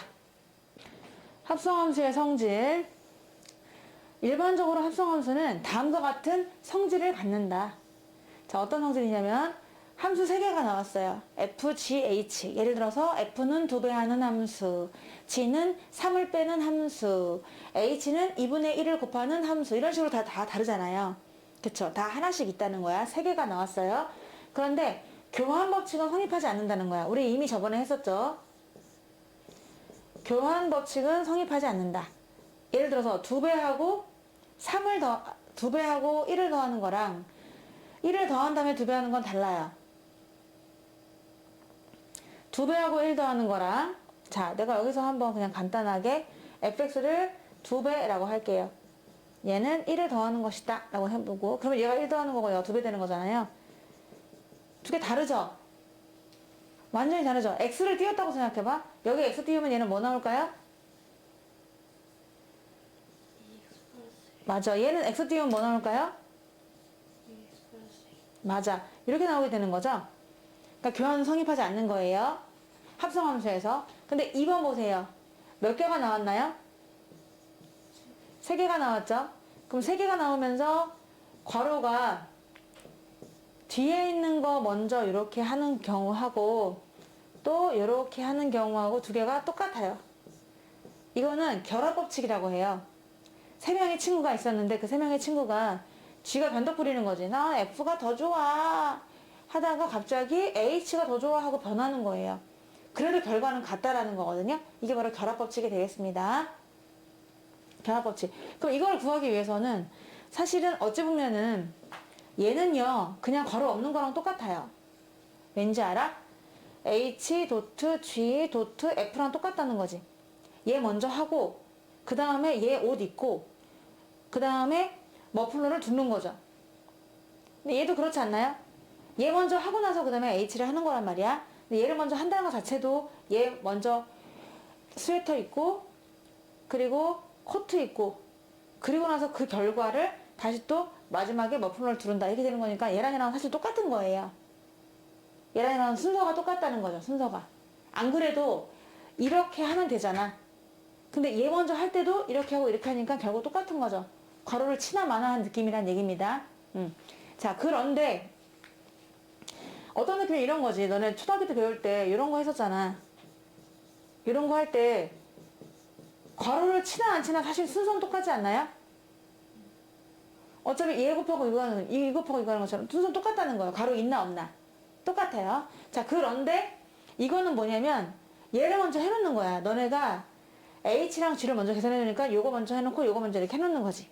합성함수의 성질. 일반적으로 합성함수는 다음과 같은 성질을 갖는다. 자, 어떤 성질이냐면 함수 3개가 나왔어요. f, g, h. 예를 들어서 f는 2배 하는 함수, g는 3을 빼는 함수, h는 2분의 1을 곱하는 함수. 이런 식으로 다 다르잖아요. 그쵸? 다 하나씩 있다는 거야. 3개가 나왔어요. 그런데 교환 법칙은 성립하지 않는다는 거야. 우리 이미 저번에 했었죠. 교환 법칙은 성립하지 않는다. 예를 들어서 2배하고 2배하고 1을 더하는 거랑 1을 더한 다음에 2배 하는 건 달라요. 2배하고 1 더하는 거랑, 자, 내가 여기서 한번 그냥 간단하게 fx를 2배라고 할게요. 얘는 1을 더하는 것이다 라고 해보고, 그러면 얘가 1 더하는 거고 얘가 2배 되는 거잖아요. 두 개 다르죠? 완전히 다르죠? x를 띄웠다고 생각해봐. 여기 x 띄우면 얘는 뭐 나올까요? 2x 플러스 맞아. 얘는 x 띄우면 뭐 나올까요? 2x 플러스 2. 맞아. 이렇게 나오게 되는 거죠? 그러니까 교환은 성립하지 않는 거예요. 합성함수에서. 근데 2번 보세요. 몇 개가 나왔나요? 3개가 나왔죠? 그럼 3개가 나오면서 괄호가 뒤에 있는 거 먼저 이렇게 하는 경우하고 또 이렇게 하는 경우하고 두 개가 똑같아요. 이거는 결합법칙이라고 해요. 3명의 친구가 있었는데 그 3명의 친구가 G가 변덕 부리는 거지. 나 F가 더 좋아 하다가 갑자기 H가 더 좋아 하고 변하는 거예요. 그래도 결과는 같다라는 거거든요. 이게 바로 결합법칙이 되겠습니다. 결합법칙. 그럼 이걸 구하기 위해서는 사실은 어찌 보면은 얘는요 그냥 괄호 없는 거랑 똑같아요. 왠지 알아? H 도트 G 도트 F랑 똑같다는 거지. 얘 먼저 하고 그 다음에 얘 옷 입고 그 다음에 머플러를 두는 거죠. 근데 얘도 그렇지 않나요? 얘 먼저 하고 나서 그 다음에 H를 하는 거란 말이야. 근데 얘를 먼저 한다는 것 자체도 얘 먼저 스웨터 입고 그리고 코트 입고 그리고 나서 그 결과를 다시 또 마지막에 머플러를 두른다 이렇게 되는 거니까 얘랑 얘랑 사실 똑같은 거예요. 얘랑 얘랑 순서가 똑같다는 거죠. 순서가. 안 그래도 이렇게 하면 되잖아. 근데 얘 먼저 할 때도 이렇게 하고 이렇게 하니까 결국 똑같은 거죠. 괄호를 치나 마나 한 느낌이란 얘기입니다. 자, 그런데 어떤 느낌이 이런 거지. 너네 초등학교 때 배울 때 이런 거 했었잖아. 이런 거 할 때 괄호를 치나 안 치나 사실 순서는 똑같지 않나요? 어차피 얘 곱하고 이거 하는, 이 곱하고 이거 하는 것처럼 순서는 똑같다는 거예요. 괄호 있나 없나. 똑같아요. 자, 그런데 이거는 뭐냐면 얘를 먼저 해놓는 거야. 너네가 H랑 G를 먼저 계산해 놓으니까 요거 먼저 해놓고 요거 먼저 이렇게 해놓는 거지.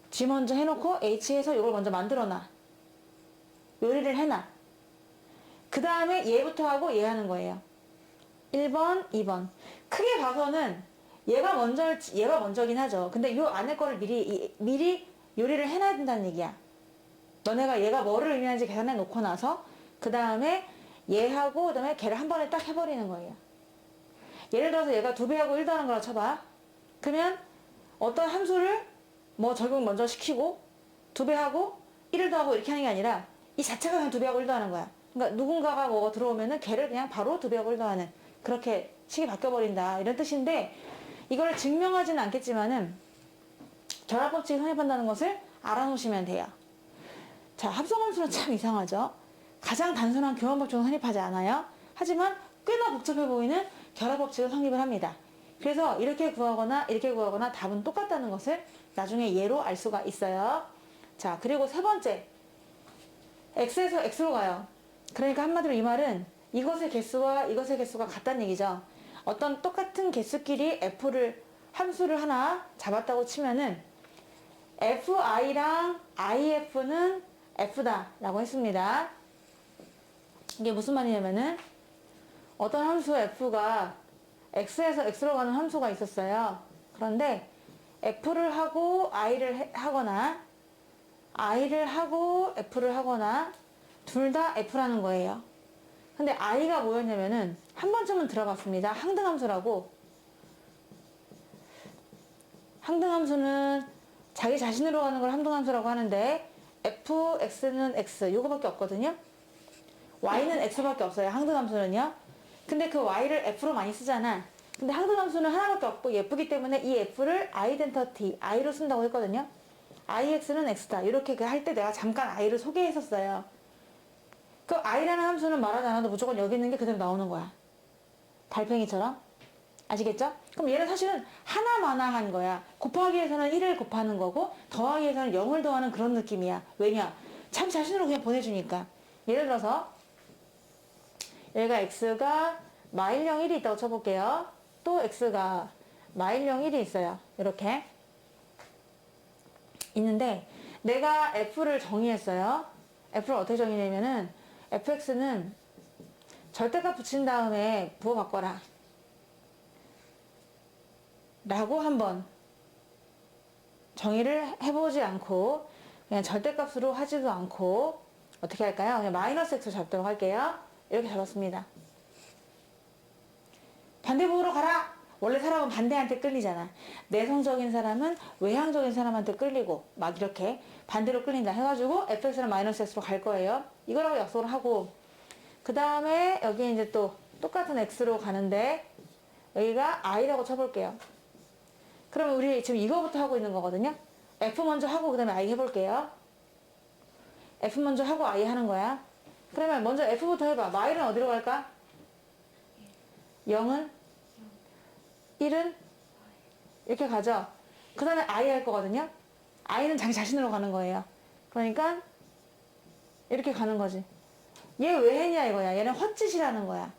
G 먼저 해놓고 H에서 요걸 먼저 만들어놔. 요리를 해놔. 그 다음에 얘부터 하고 얘 하는 거예요. 1번, 2번. 크게 봐서는 얘가 먼저긴 하죠. 근데 요 안에 거를 미리 요리를 해놔야 된다는 얘기야. 너네가 얘가 뭐를 의미하는지 계산해 놓고 나서 그 다음에 얘하고 그 다음에 걔를 한 번에 딱 해버리는 거예요. 예를 들어서 얘가 2배하고 1 더하는 거라 쳐봐. 그러면 어떤 함수를 뭐 적용 먼저 시키고 2배하고 1을 더하고 이렇게 하는 게 아니라 이 자체가 그냥 2배하고 1 더하는 거야. 그러니까 누군가가 뭐가 들어오면은 걔를 그냥 바로 2배하고 1 더하는 그렇게 식이 바뀌어버린다 이런 뜻인데 이걸 증명하지는 않겠지만은 결합법칙을 성립한다는 것을 알아놓으시면 돼요. 자, 합성함수는 참 이상하죠. 가장 단순한 교환법칙은 성립하지 않아요. 하지만 꽤나 복잡해 보이는 결합법칙을 성립을 합니다. 그래서 이렇게 구하거나 답은 똑같다는 것을 나중에 예로 알 수가 있어요. 자, 그리고 세 번째. x에서 x로 가요. 그러니까 한마디로 이 말은 이것의 개수와 이것의 개수가 같다는 얘기죠. 어떤 똑같은 개수끼리 함수를 하나 잡았다고 치면은 fi랑 if는 f다 라고 했습니다. 이게 무슨 말이냐면은 어떤 함수 f가 x에서 x로 가는 함수가 있었어요. 그런데 f를 하고 i를 하거나 i를 하고 f를 하거나 둘 다 f라는 거예요. 근데 i가 뭐였냐면은 한 번쯤은 들어봤습니다. 항등함수라고. 항등함수는 자기 자신으로 가는 걸 항등함수라고 하는데 fx는 x 요거밖에 없거든요. y는 x밖에 없어요. 항등함수는요. 근데 그 y를 f로 많이 쓰잖아. 근데 항등함수는 하나밖에 없고 예쁘기 때문에 이 f를 아이덴터티 i로 쓴다고 했거든요. ix는 x다. 이렇게 할 때 내가 잠깐 i를 소개했었어요. 그 i라는 함수는 말하지 않아도 무조건 여기 있는 게 그대로 나오는 거야. 달팽이처럼. 아시겠죠? 그럼 얘는 사실은 하나마나한 거야. 곱하기 위해서는 1을 곱하는 거고 더하기 위해서는 0을 더하는 그런 느낌이야. 왜냐? 자기 자신으로 그냥 보내주니까. 예를 들어서 얘가 x가 마일령 1이 있다고 쳐볼게요. 또 x가 마일령 1이 있어요. 이렇게 있는데 내가 f를 정의했어요. f를 어떻게 정의냐면은 fx는 절대값 붙인 다음에 부호 바꿔라 라고 한번 정의를 해보지 않고 그냥 절대값으로 하지도 않고 어떻게 할까요? 그냥 마이너스 x로 잡도록 할게요. 이렇게 잡았습니다. 반대부호로 가라! 원래 사람은 반대한테 끌리잖아. 내성적인 사람은 외향적인 사람한테 끌리고 막 이렇게 반대로 끌린다 해가지고 fx는 마이너스 x로 갈 거예요. 이거라고 약속을 하고 그 다음에 여기 이제 또 똑같은 x로 가는데 여기가 i라고 쳐볼게요. 그러면 우리 지금 이거부터 하고 있는 거거든요. f 먼저 하고 그 다음에 i 해볼게요. f 먼저 하고 i 하는 거야. 그러면 먼저 f부터 해봐. 마일은 어디로 갈까? 0은? 1은? 이렇게 가죠. 그 다음에 i 할 거거든요. i는 자기 자신으로 가는 거예요. 그러니까 이렇게 가는 거지. 얘 왜 했냐 이거야. 얘는 헛짓이라는 거야.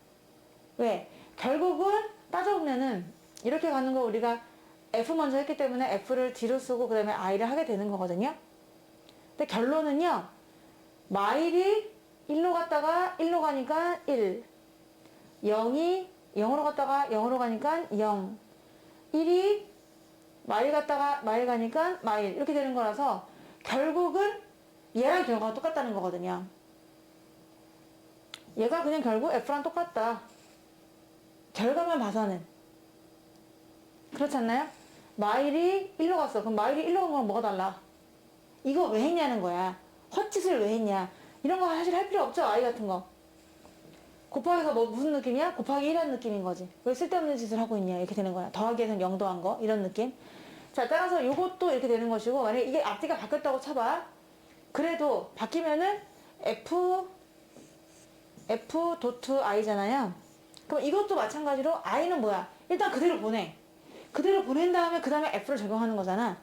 왜? 결국은 따져보면은 이렇게 가는 거 우리가 F 먼저 했기 때문에 F를 뒤로 쓰고 그 다음에 I를 하게 되는 거거든요. 근데 결론은요. 마일이 1로 갔다가 1로 가니까 1 0이 0으로 갔다가 0으로 가니까 0 1이 마일 갔다가 마일 가니까 마일 이렇게 되는 거라서 결국은 얘랑 결과가 똑같다는 거거든요. 얘가 그냥 결국 F랑 똑같다. 결과만 봐서는. 그렇지 않나요? 마일이 1로 갔어. 그럼 마일이 1로 간 거랑 뭐가 달라? 이거 왜 했냐는 거야. 헛짓을 왜 했냐. 이런 거 사실 할 필요 없죠. 아이 같은 거. 곱하기가 뭐 무슨 느낌이야? 곱하기 1한 느낌인 거지. 왜 쓸데없는 짓을 하고 있냐. 이렇게 되는 거야. 더하기에서는 0 더한 거. 이런 느낌. 자, 따라서 요것도 이렇게 되는 것이고 만약에 이게 앞뒤가 바뀌었다고 쳐봐. 그래도 바뀌면은 F 도트 I잖아요. 그럼 이것도 마찬가지로 I는 뭐야? 일단 그대로 보내. 그대로 보낸 다음에 그 다음에 F를 적용하는 거잖아.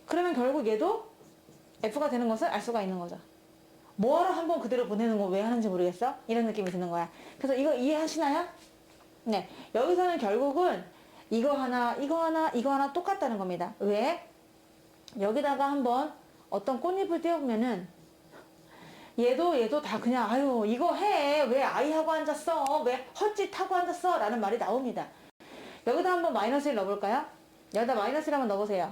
그러면 결국 얘도 F가 되는 것을 알 수가 있는 거죠. 뭐하러 한번 그대로 보내는 거 왜 하는지 모르겠어? 이런 느낌이 드는 거야. 그래서 이거 이해하시나요? 네. 여기서는 결국은 이거 하나, 이거 하나, 이거 하나 똑같다는 겁니다. 왜? 여기다가 한번 어떤 꽃잎을 띄워보면은 얘도 다 그냥 아유 이거 해. 왜 아이하고 앉았어? 왜 헛짓하고 앉았어? 라는 말이 나옵니다. 여기다 한번 마이너스 1 넣어볼까요? 여기다 마이너스 1 한번 넣어보세요.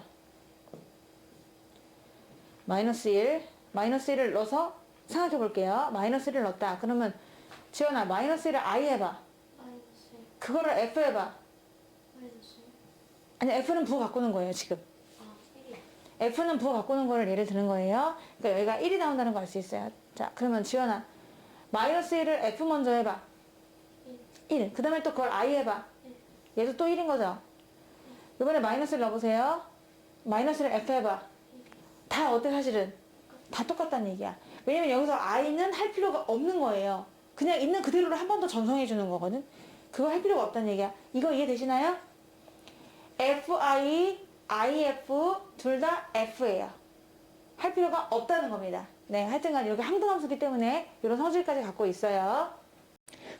마이너스 1 마이너스 1을 넣어서 생각해 볼게요. 마이너스 1을 넣었다. 그러면 지원아 마이너스 1을 I 해봐. 마이너스 1. 그거를 F 해봐. 마이너스 1. 아니 F는 부호 바꾸는 거예요 지금. 아, 1이야. F는 부호 바꾸는 거를 예를 드는 거예요. 그러니까 여기가 1이 나온다는 거 알 수 있어요. 자 그러면 지원아 마이너스 1을 F 먼저 해봐. 1. 그 다음에 또 그걸 I 해봐. 얘도 또 1인 거죠. 이번에 마이너스를 넣어보세요. 마이너스를 F 해봐. 다 어때 사실은? 다 똑같다는 얘기야. 왜냐면 여기서 I는 할 필요가 없는 거예요. 그냥 있는 그대로를 한 번 더 전송해 주는 거거든. 그거 할 필요가 없다는 얘기야. 이거 이해되시나요? FI, IF 둘 다 F예요. 할 필요가 없다는 겁니다. 네, 하여튼간 이렇게 항등함수기 때문에 이런 성질까지 갖고 있어요.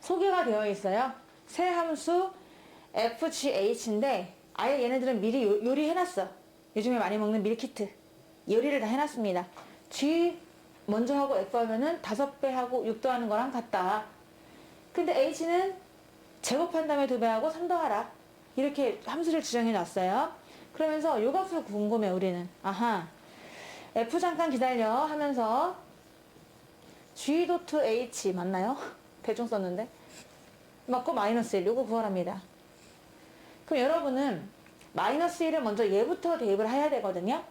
소개가 되어 있어요. 새 함수 FGH인데 아예 얘네들은 미리 요리해놨어. 요즘에 많이 먹는 밀키트. 요리를 다 해놨습니다. G 먼저 하고 F 하면은 5배 하고 6 더하는 거랑 같다. 근데 H는 제곱한 다음에 2배 하고 3 더하라. 이렇게 함수를 지정해 놨어요. 그러면서 요 값을 궁금해 우리는. 아하. F 잠깐 기다려 하면서 G 도트 H 맞나요? 대충 썼는데. 맞고 마이너스 1 요거 구하랍니다. 그럼 여러분은 마이너스 1을 먼저 얘부터 대입을 해야 되거든요.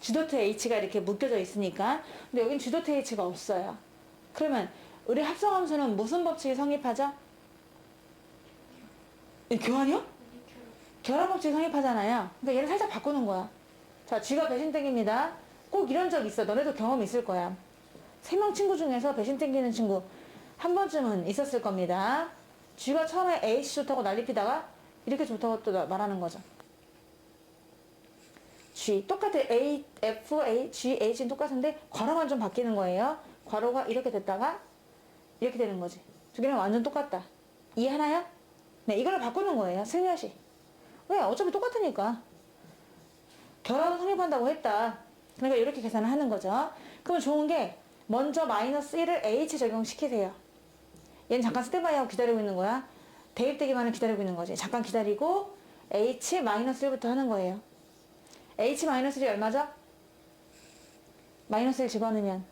G 도트 H가 이렇게 묶여져 있으니까. 근데 여긴 G 도트 H가 없어요. 그러면 우리 합성함수는 무슨 법칙이 성립하죠? 교환이요? 결합 법칙이 성립하잖아요. 그러니까 얘를 살짝 바꾸는 거야. 자, G가 배신택입니다. 꼭 이런 적 있어. 너네도 경험 있을 거야. 3명 친구 중에서 배신 땡기는 친구 한 번쯤은 있었을 겁니다. G가 처음에 H 좋다고 난리 피다가 이렇게 좋다고 또 말하는 거죠. G 똑같아. A, F, A, G, H는 똑같은데 괄호만 좀 바뀌는 거예요. 괄호가 이렇게 됐다가 이렇게 되는 거지. 두 개는 완전 똑같다. 이해하나요? 네, 이걸로 바꾸는 거예요. 슬며시. 왜? 어차피 똑같으니까. 결합은 성립한다고 했다. 그러니까 이렇게 계산을 하는 거죠. 그러면 좋은 게 먼저 마이너스 1을 H 적용시키세요. 얘는 잠깐 스탠바이하고 기다리고 있는 거야. 대입되기만을 기다리고 있는 거지. 잠깐 기다리고 H 마이너스 1부터 하는 거예요. H 마이너스 1이 얼마죠? 마이너스 1 집어넣으면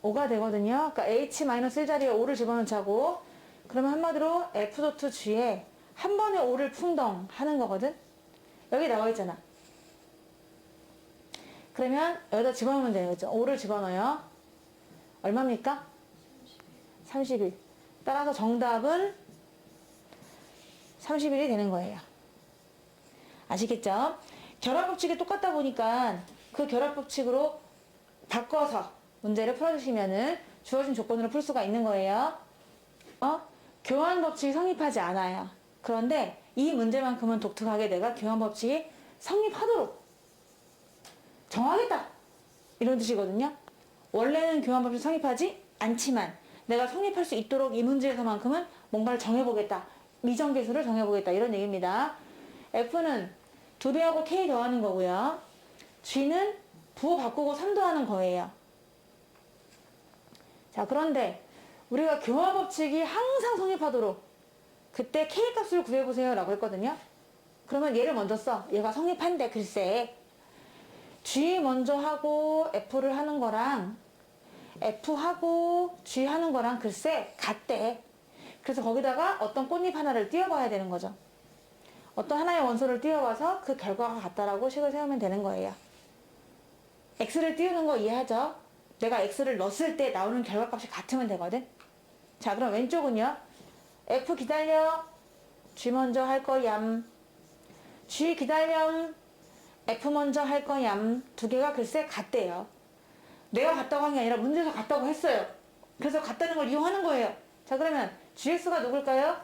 5가 되거든요. 그러니까 H 마이너스 1 자리에 5를 집어넣자고. 그러면 한마디로 F.G에 한 번에 5를 풍덩 하는 거거든. 여기 나와 있잖아. 그러면 여기다 집어넣으면 되겠죠. 5를 집어넣어요. 얼마입니까? 31. 따라서 정답은 31이 되는 거예요. 아시겠죠? 결합법칙이 똑같다 보니까 그 결합법칙으로 바꿔서 문제를 풀어주시면은 주어진 조건으로 풀 수가 있는 거예요. 교환법칙이 성립하지 않아요. 그런데 이 문제만큼은 독특하게 내가 교환법칙이 성립하도록 정하겠다. 이런 뜻이거든요. 원래는 교환법칙이 성립하지 않지만 내가 성립할 수 있도록 이 문제에서만큼은 뭔가를 정해보겠다. 미정계수를 정해보겠다. 이런 얘기입니다. F는 2배하고 K 더하는 거고요. G는 부호 바꾸고 3 더하는 거예요. 자, 그런데 우리가 교환법칙이 항상 성립하도록 그때 K 값을 구해보세요 라고 했거든요. 그러면 얘를 먼저 써. 얘가 성립한대. 글쎄 G 먼저 하고 F를 하는 거랑 F하고 G 하는 거랑 글쎄 같대. 그래서 거기다가 어떤 꽃잎 하나를 띄워봐야 되는 거죠. 어떤 하나의 원소를 띄워봐서 그 결과가 같다라고 식을 세우면 되는 거예요. X를 띄우는 거 이해하죠? 내가 X를 넣었을 때 나오는 결과값이 같으면 되거든. 자, 그럼 왼쪽은요. F 기다려. G 먼저 할 거얌. G 기다려. F 먼저 할 거얌. 두 개가 글쎄 같대요. 내가 같다고 한 게 아니라 문제에서 같다고 했어요. 그래서 같다는 걸 이용하는 거예요. 자, 그러면 GX가 누굴까요?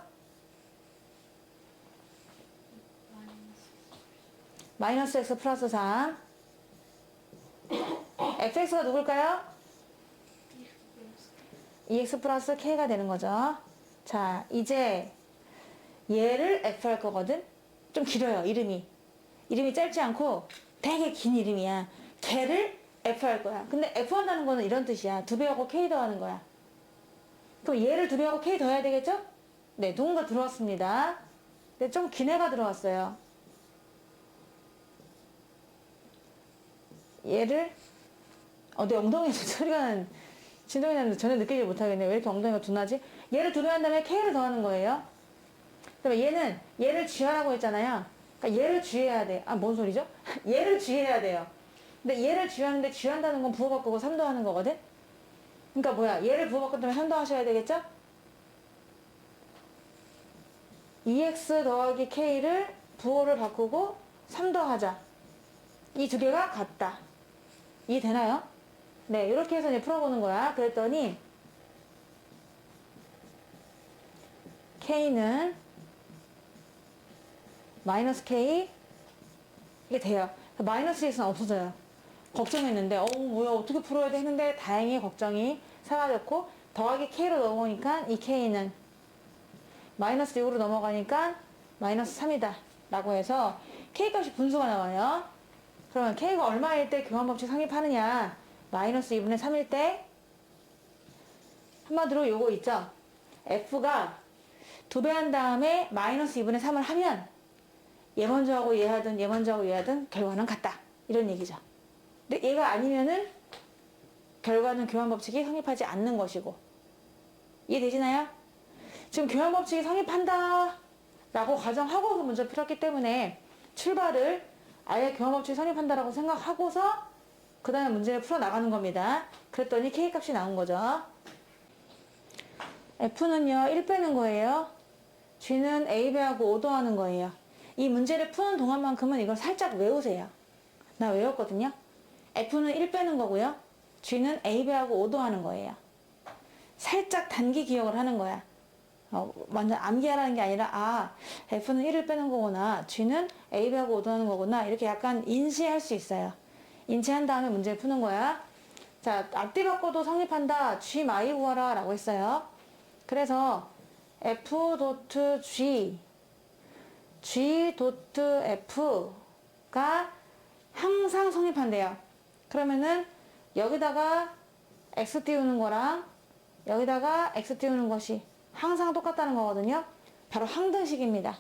마이너스 X 플러스 3. fx가 누굴까요? EX 플러스 K가 되는 거죠. 자, 이제 얘를 F 할 거거든? 좀 길어요, 이름이. 이름이 짧지 않고 되게 긴 이름이야. 걔를 F 할 거야. 근데 F 한다는 거는 이런 뜻이야. 2배하고 K 더하는 거야. 그럼 얘를 2배하고 K 더해야 되겠죠? 네, 누군가 들어왔습니다. 근데 좀 긴 애가 들어왔어요. 얘를 내 엉덩이에서 소리가 나는 진동이 나는데 전혀 느끼지 못하겠네. 왜 이렇게 엉덩이가 둔하지? 얘를 2배 한 다음에 K를 더하는 거예요. 그 다음에 얘를 G하라고 했잖아요. 그러니까 얘를 G해야 돼. 뭔 소리죠? 얘를 G해야 돼요. 근데 얘를 G하는데 G한다는 건 부호 바꾸고 3 더하는 거거든? 그러니까 뭐야? 얘를 부호 바꾼 다음에 3 더하셔야 되겠죠? EX 더하기 K를 부호를 바꾸고 3 더하자. 이 두 개가 같다. 이해되나요? 네, 이렇게 해서 이제 풀어보는 거야. 그랬더니 K는 마이너스 K 이게 돼요. 마이너스 X는 없어져요. 걱정했는데 뭐야 어떻게 풀어야 돼 했는데 다행히 걱정이 사라졌고 더하기 K로 넘어오니까 이 K는 마이너스 6으로 넘어가니까 마이너스 3이다 라고 해서 K 값이 분수가 나와요. 그러면 K가 얼마일 때 교환법칙 성립하느냐? 마이너스 2분의 3일 때 한마디로 요거 있죠? F가 2배 한 다음에 마이너스 2분의 3을 하면 얘 먼저 하고 얘 하든 얘 먼저 하고 얘 하든 결과는 같다. 이런 얘기죠. 근데 얘가 아니면은 결과는 교환법칙이 성립하지 않는 것이고 이해되시나요? 지금 교환법칙이 성립한다 라고 가정하고서 문제 풀었기 때문에 출발을 아예 교환법칙이 성립한다라고 생각하고서 그 다음에 문제를 풀어나가는 겁니다. 그랬더니 K값이 나온 거죠. F는요 1 빼는 거예요. G는 A 배하고 5 더하는 거예요. 이 문제를 푸는 동안만큼은 이걸 살짝 외우세요. 나 외웠거든요. F는 1 빼는 거고요. G는 A 배하고 5도 하는 거예요. 살짝 단기 기억을 하는 거야. 완전 암기하라는 게 아니라 F는 1을 빼는 거구나. G는 A 배하고 5도 하는 거구나. 이렇게 약간 인지할 수 있어요. 인지한 다음에 문제를 푸는 거야. 자, 앞뒤 바꿔도 성립한다. G 마이 구하라 라고 했어요. 그래서 F.G G.F가 항상 성립한대요. 그러면은 여기다가 X 띄우는 거랑 여기다가 X 띄우는 것이 항상 똑같다는 거거든요. 바로 항등식입니다.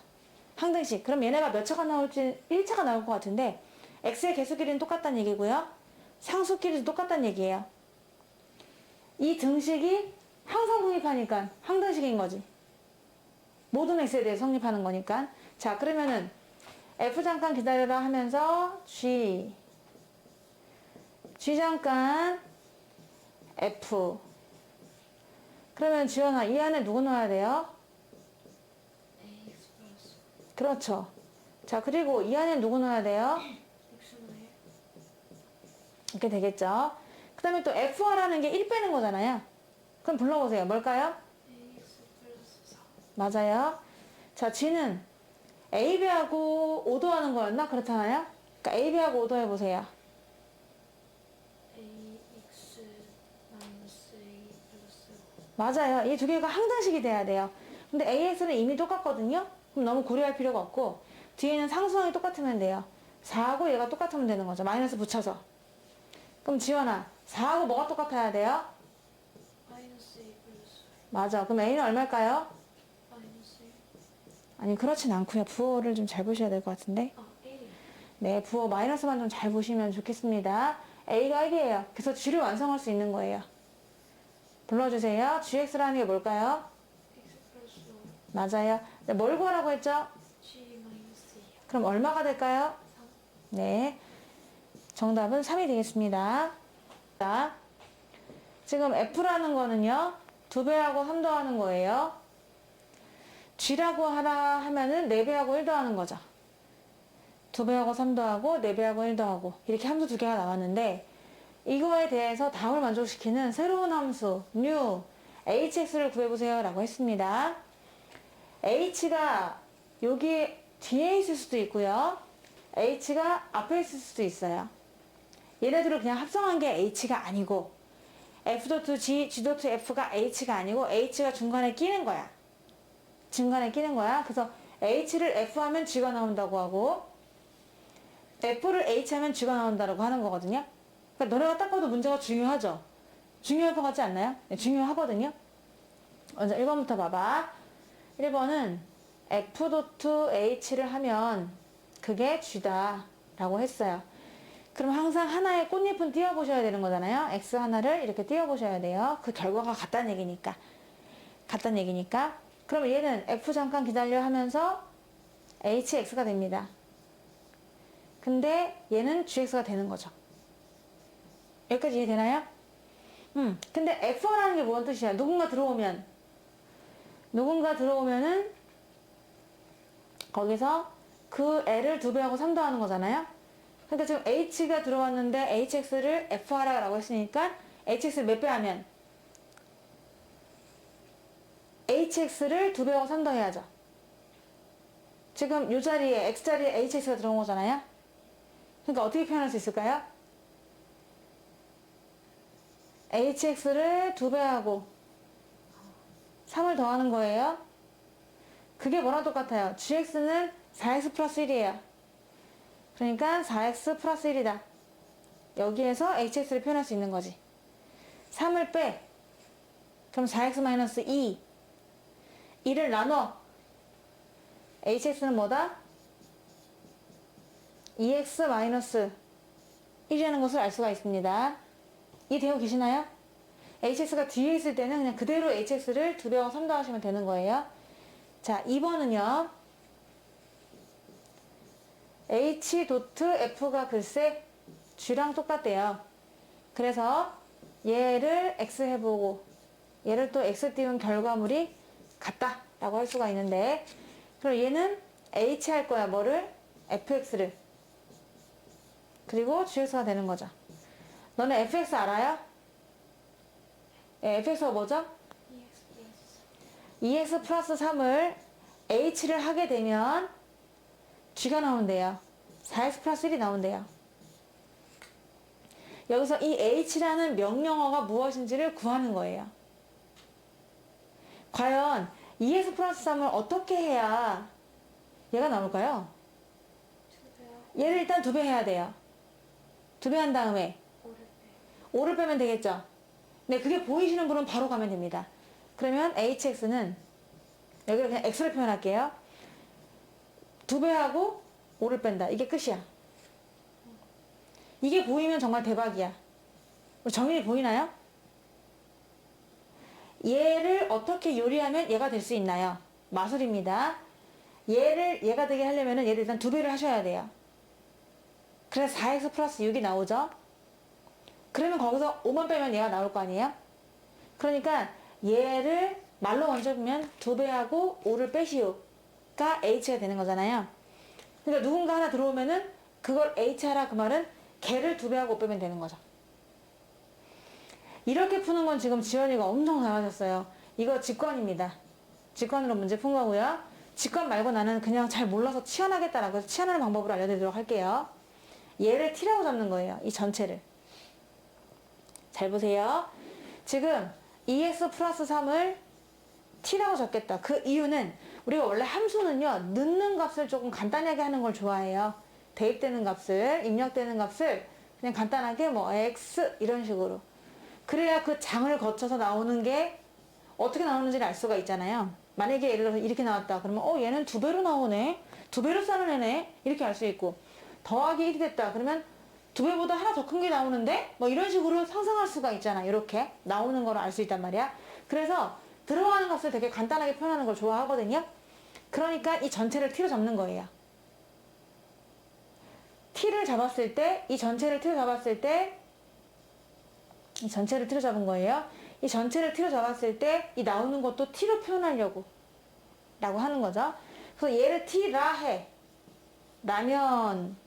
항등식. 그럼 얘네가 몇 차가 나올지 1차가 나올 것 같은데 X의 개수끼리는 똑같다는 얘기고요. 상수끼리도 똑같다는 얘기예요. 이 등식이 항상 성립하니까 항등식인 거지. 모든 X에 대해 성립하는 거니까. 자, 그러면은 F 잠깐 기다려라 하면서 G 잠깐 F. 그러면 지원아, 이 안에 누구 넣어야 돼요? AX 플러스 그렇죠. 자, 그리고 이 안에 누구 넣어야 돼요? X 마이 이렇게 되겠죠. 그 다음에 또 FR라는 게 1 빼는 거잖아요. 그럼 불러보세요. 뭘까요? AX 플러스 4 맞아요. 자, G는 AB하고 5도 하는 거였나? 그렇잖아요. 그러니까 AB하고 5도 해보세요. AX 마이너스 A 플러스 맞아요. 이 두 개가 항등식이 돼야 돼요. 근데 AX는 이미 똑같거든요. 그럼 너무 고려할 필요가 없고 뒤에는 상수항이 똑같으면 돼요. 4하고 얘가 똑같으면 되는 거죠. 마이너스 붙여서. 그럼 지원아, 4하고 뭐가 똑같아야 돼요? 마이너스 A 플러스 맞아. 그럼 A는 얼마일까요? 마이너스 1 아니, 그렇진 않고요. 부호를 좀 잘 보셔야 될 것 같은데. 1이요. 네, 부호 마이너스만 좀 잘 보시면 좋겠습니다. A가 1이에요. 그래서 G를 완성할 수 있는 거예요. 불러주세요. GX라는 게 뭘까요? X 플러스 5 맞아요. 네, 뭘 구하라고 했죠? G 마이너스 2요. 그럼 얼마가 될까요? 3 네. 정답은 3이 되겠습니다. 자, 지금 F라는 거는요, 2배하고 3 더하는 거예요. G라고 하라 하면은 4배하고 1 더하는 거죠. 2배하고 3 더하고 4배하고 1 더하고 이렇게 함수 두 개가 나왔는데 이거에 대해서 답을 만족시키는 새로운 함수 new hx를 구해보세요 라고 했습니다. h가 여기 뒤에 있을 수도 있고요. h가 앞에 있을 수도 있어요. 얘네들을 그냥 합성한 게 h가 아니고 f.g, g.f가 h가 아니고 h가 중간에 끼는 거야. 중간에 끼는 거야. 그래서 h를 f 하면 g가 나온다고 하고 f를 h 하면 g가 나온다고 하는 거거든요. 그러니까 너네가 딱 봐도 문제가 중요하죠? 중요할 것 같지 않나요? 네, 중요하거든요. 먼저 1번부터 봐봐. 1번은 f.h를 하면 그게 g다 라고 했어요. 그럼 항상 하나의 꽃잎은 띄워보셔야 되는 거잖아요. x 하나를 이렇게 띄워보셔야 돼요. 그 결과가 같다는 얘기니까. 같다는 얘기니까. 그럼 얘는 f 잠깐 기다려 하면서 hx가 됩니다. 근데 얘는 gx가 되는 거죠. 여기까지 이해되나요? 근데 F라는 게 뭔 뜻이야? 누군가 들어오면은 거기서 그 L을 2배하고 3 더하는 거잖아요? 그러니까 지금 H가 들어왔는데 HX를 F 하라고 했으니까 HX를 몇 배 하면? HX를 2배하고 3 더해야죠. 지금 이 자리에, X 자리에 HX가 들어온 거잖아요? 그러니까 어떻게 표현할 수 있을까요? hx를 2배하고 3을 더하는 거예요. 그게 뭐랑 똑같아요? gx는 4x 플러스 1이에요. 그러니까 4x 플러스 1이다. 여기에서 hx를 표현할 수 있는 거지. 3을 빼. 그럼 4x 마이너스 2. 2를 나눠. hx는 뭐다? 2x 마이너스 1이라는 것을 알 수가 있습니다. 이해되고 계시나요? hx가 뒤에 있을 때는 그냥 그대로 hx를 2배하고 3 더하시면 되는 거예요. 자, 2번은요. h.f가 글쎄 g랑 똑같대요. 그래서 얘를 x 해보고 얘를 또 x 띄운 결과물이 같다 라고 할 수가 있는데 그럼 얘는 h 할 거야. 뭐를? fx를. 그리고 gx가 되는 거죠. 너네 fx 알아요? 예, fx가 뭐죠? EX 2x 플러스 3을 h를 하게 되면 g가 나온대요. 4x 플러스 1이 나온대요. 여기서 이 h라는 명령어가 무엇인지를 구하는 거예요. 과연 2x 플러스 3을 어떻게 해야 얘가 나올까요? 플러스 얘를 일단 2배 해야 돼요. 2배 한 다음에 5를 빼면 되겠죠? 네, 그게 보이시는 분은 바로 가면 됩니다. 그러면 hx는 여기를 그냥 x로 표현할게요. 2배하고 5를 뺀다. 이게 끝이야. 이게 보이면 정말 대박이야. 우리 정인이 보이나요? 얘를 어떻게 요리하면 얘가 될 수 있나요? 마술입니다. 얘가 되게 하려면 얘를 일단 2배를 하셔야 돼요. 그래서 4x 플러스 6이 나오죠? 그러면 거기서 5만 빼면 얘가 나올 거 아니에요? 그러니까 얘를 말로 먼저 보면 2배하고 5를 빼시오가 h가 되는 거잖아요. 그러니까 누군가 하나 들어오면은 그걸 h 하라 그 말은 걔를 2배하고 5 빼면 되는 거죠. 이렇게 푸는 건 지금 지연이가 엄청 잘하셨어요. 이거 직관입니다. 직관으로 문제 푼 거고요. 직관 말고 나는 그냥 잘 몰라서 치환하겠다라고 해서 치환하는 방법으로 알려드리도록 할게요. 얘를 t라고 잡는 거예요. 이 전체를. 잘 보세요. 지금 2x 플러스 3을 t라고 적겠다. 그 이유는 우리가 원래 함수는요. 넣는 값을 조금 간단하게 하는 걸 좋아해요. 대입되는 값을, 입력되는 값을 그냥 간단하게 뭐 x 이런 식으로. 그래야 그 장을 거쳐서 나오는 게 어떻게 나오는지를 알 수가 있잖아요. 만약에 예를 들어서 이렇게 나왔다. 그러면 얘는 2배로 나오네. 2배로 싸는 애네. 이렇게 알 수 있고. 더하기 1이 됐다. 그러면 2배보다 하나 더 큰 게 나오는데 뭐 이런 식으로 상상할 수가 있잖아. 이렇게 나오는 거로 알 수 있단 말이야. 그래서 들어가는 값을 되게 간단하게 표현하는 걸 좋아하거든요. 그러니까 이 전체를 t로 잡는 거예요. t를 잡았을 때, 이 전체를 t로 잡았을 때, 이 전체를 t로 잡은 거예요. 이 전체를 t로 잡았을 때, 이 나오는 것도 t로 표현하려고 라고 하는 거죠. 그래서 얘를 t라 해. 라면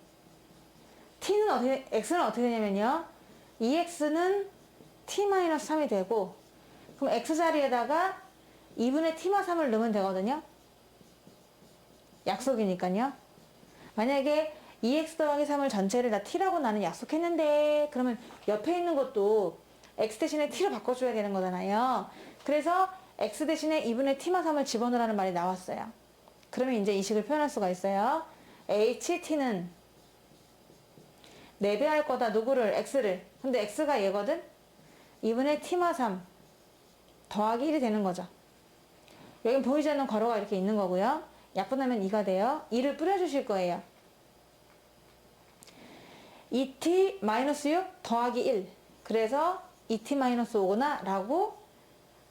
t는 어떻게, x는 어떻게 되냐면요. 2x는 t-3이 되고, 그럼 x 자리에다가 2분의 t-3을 넣으면 되거든요. 약속이니까요. 만약에 2x 더하기 3을 전체를 다 t라고 나는 약속했는데, 그러면 옆에 있는 것도 x 대신에 t로 바꿔줘야 되는 거잖아요. 그래서 x 대신에 2분의 t-3을 집어넣으라는 말이 나왔어요. 그러면 이제 이 식을 표현할 수가 있어요. ht는 4배 할 거다. 누구를? x를. 근데 x가 얘거든? 2분의 t-3 더하기 1이 되는 거죠. 여긴 보이지 않는 괄호가 이렇게 있는 거고요. 약분하면 2가 돼요. 2를 뿌려주실 거예요. 2t-6 더하기 1. 그래서 2t-5구나 라고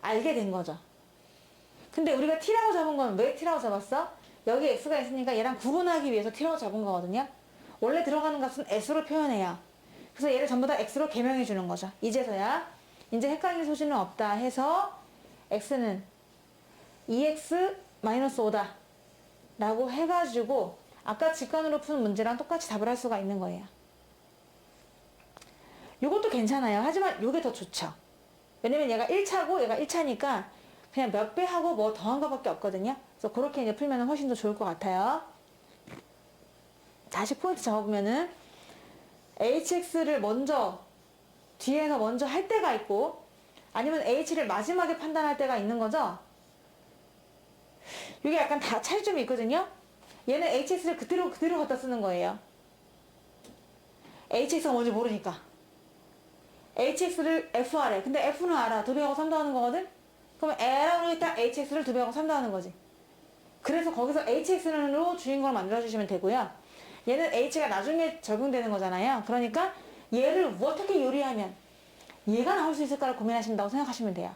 알게 된 거죠. 근데 우리가 t라고 잡은 건 왜 t라고 잡았어? 여기 x가 있으니까 얘랑 구분하기 위해서 t라고 잡은 거거든요. 원래 들어가는 값은 s로 표현해요. 그래서 얘를 전부 다 x로 개명해 주는 거죠. 이제서야 이제 헷갈릴 소지는 없다 해서 x는 2x-5다 라고 해가지고 아까 직관으로 푸는 문제랑 똑같이 답을 할 수가 있는 거예요. 요것도 괜찮아요. 하지만 요게 더 좋죠. 왜냐면 얘가 1차고 얘가 1차니까 그냥 몇 배 하고 뭐 더한 거밖에 없거든요. 그래서 그렇게 이제 풀면 훨씬 더 좋을 것 같아요. 다시 포인트 잡아보면은 hx를 먼저 뒤에서 먼저 할 때가 있고 아니면 h를 마지막에 판단할 때가 있는 거죠. 이게 약간 다 차이점이 있거든요. 얘는 hx를 그대로 갖다 쓰는 거예요. hx가 뭔지 모르니까. hx를 f하래. 근데 f는 알아. 2배하고 3 더하는 거거든? 그러면 L하고 있다 hx를 2배하고 3 더하는 거지. 그래서 거기서 hx로 주인공을 만들어주시면 되고요. 얘는 h가 나중에 적용되는 거잖아요. 그러니까 얘를 어떻게 요리하면 얘가 나올 수 있을까를 고민하신다고 생각하시면 돼요.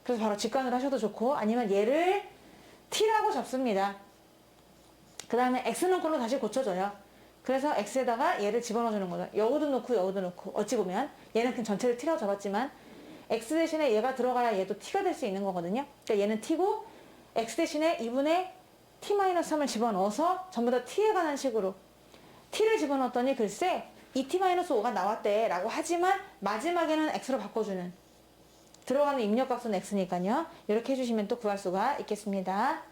그래서 바로 직관으로 하셔도 좋고 아니면 얘를 t라고 잡습니다. 그 다음에 x는 걸로 다시 고쳐줘요. 그래서 x에다가 얘를 집어넣어 주는 거죠. 여기도 넣고 여기도 넣고 어찌 보면 얘는 그냥 전체를 t라고 잡았지만 x 대신에 얘가 들어가야 얘도 t가 될 수 있는 거거든요. 그러니까 얘는 t고 x 대신에 2분의 t-3을 집어넣어서 전부 다 t에 관한 식으로 t를 집어넣었더니 글쎄 2t-5가 나왔대 라고 하지만 마지막에는 x로 바꿔주는 들어가는 입력값은 x니까요. 이렇게 해주시면 또 구할 수가 있겠습니다.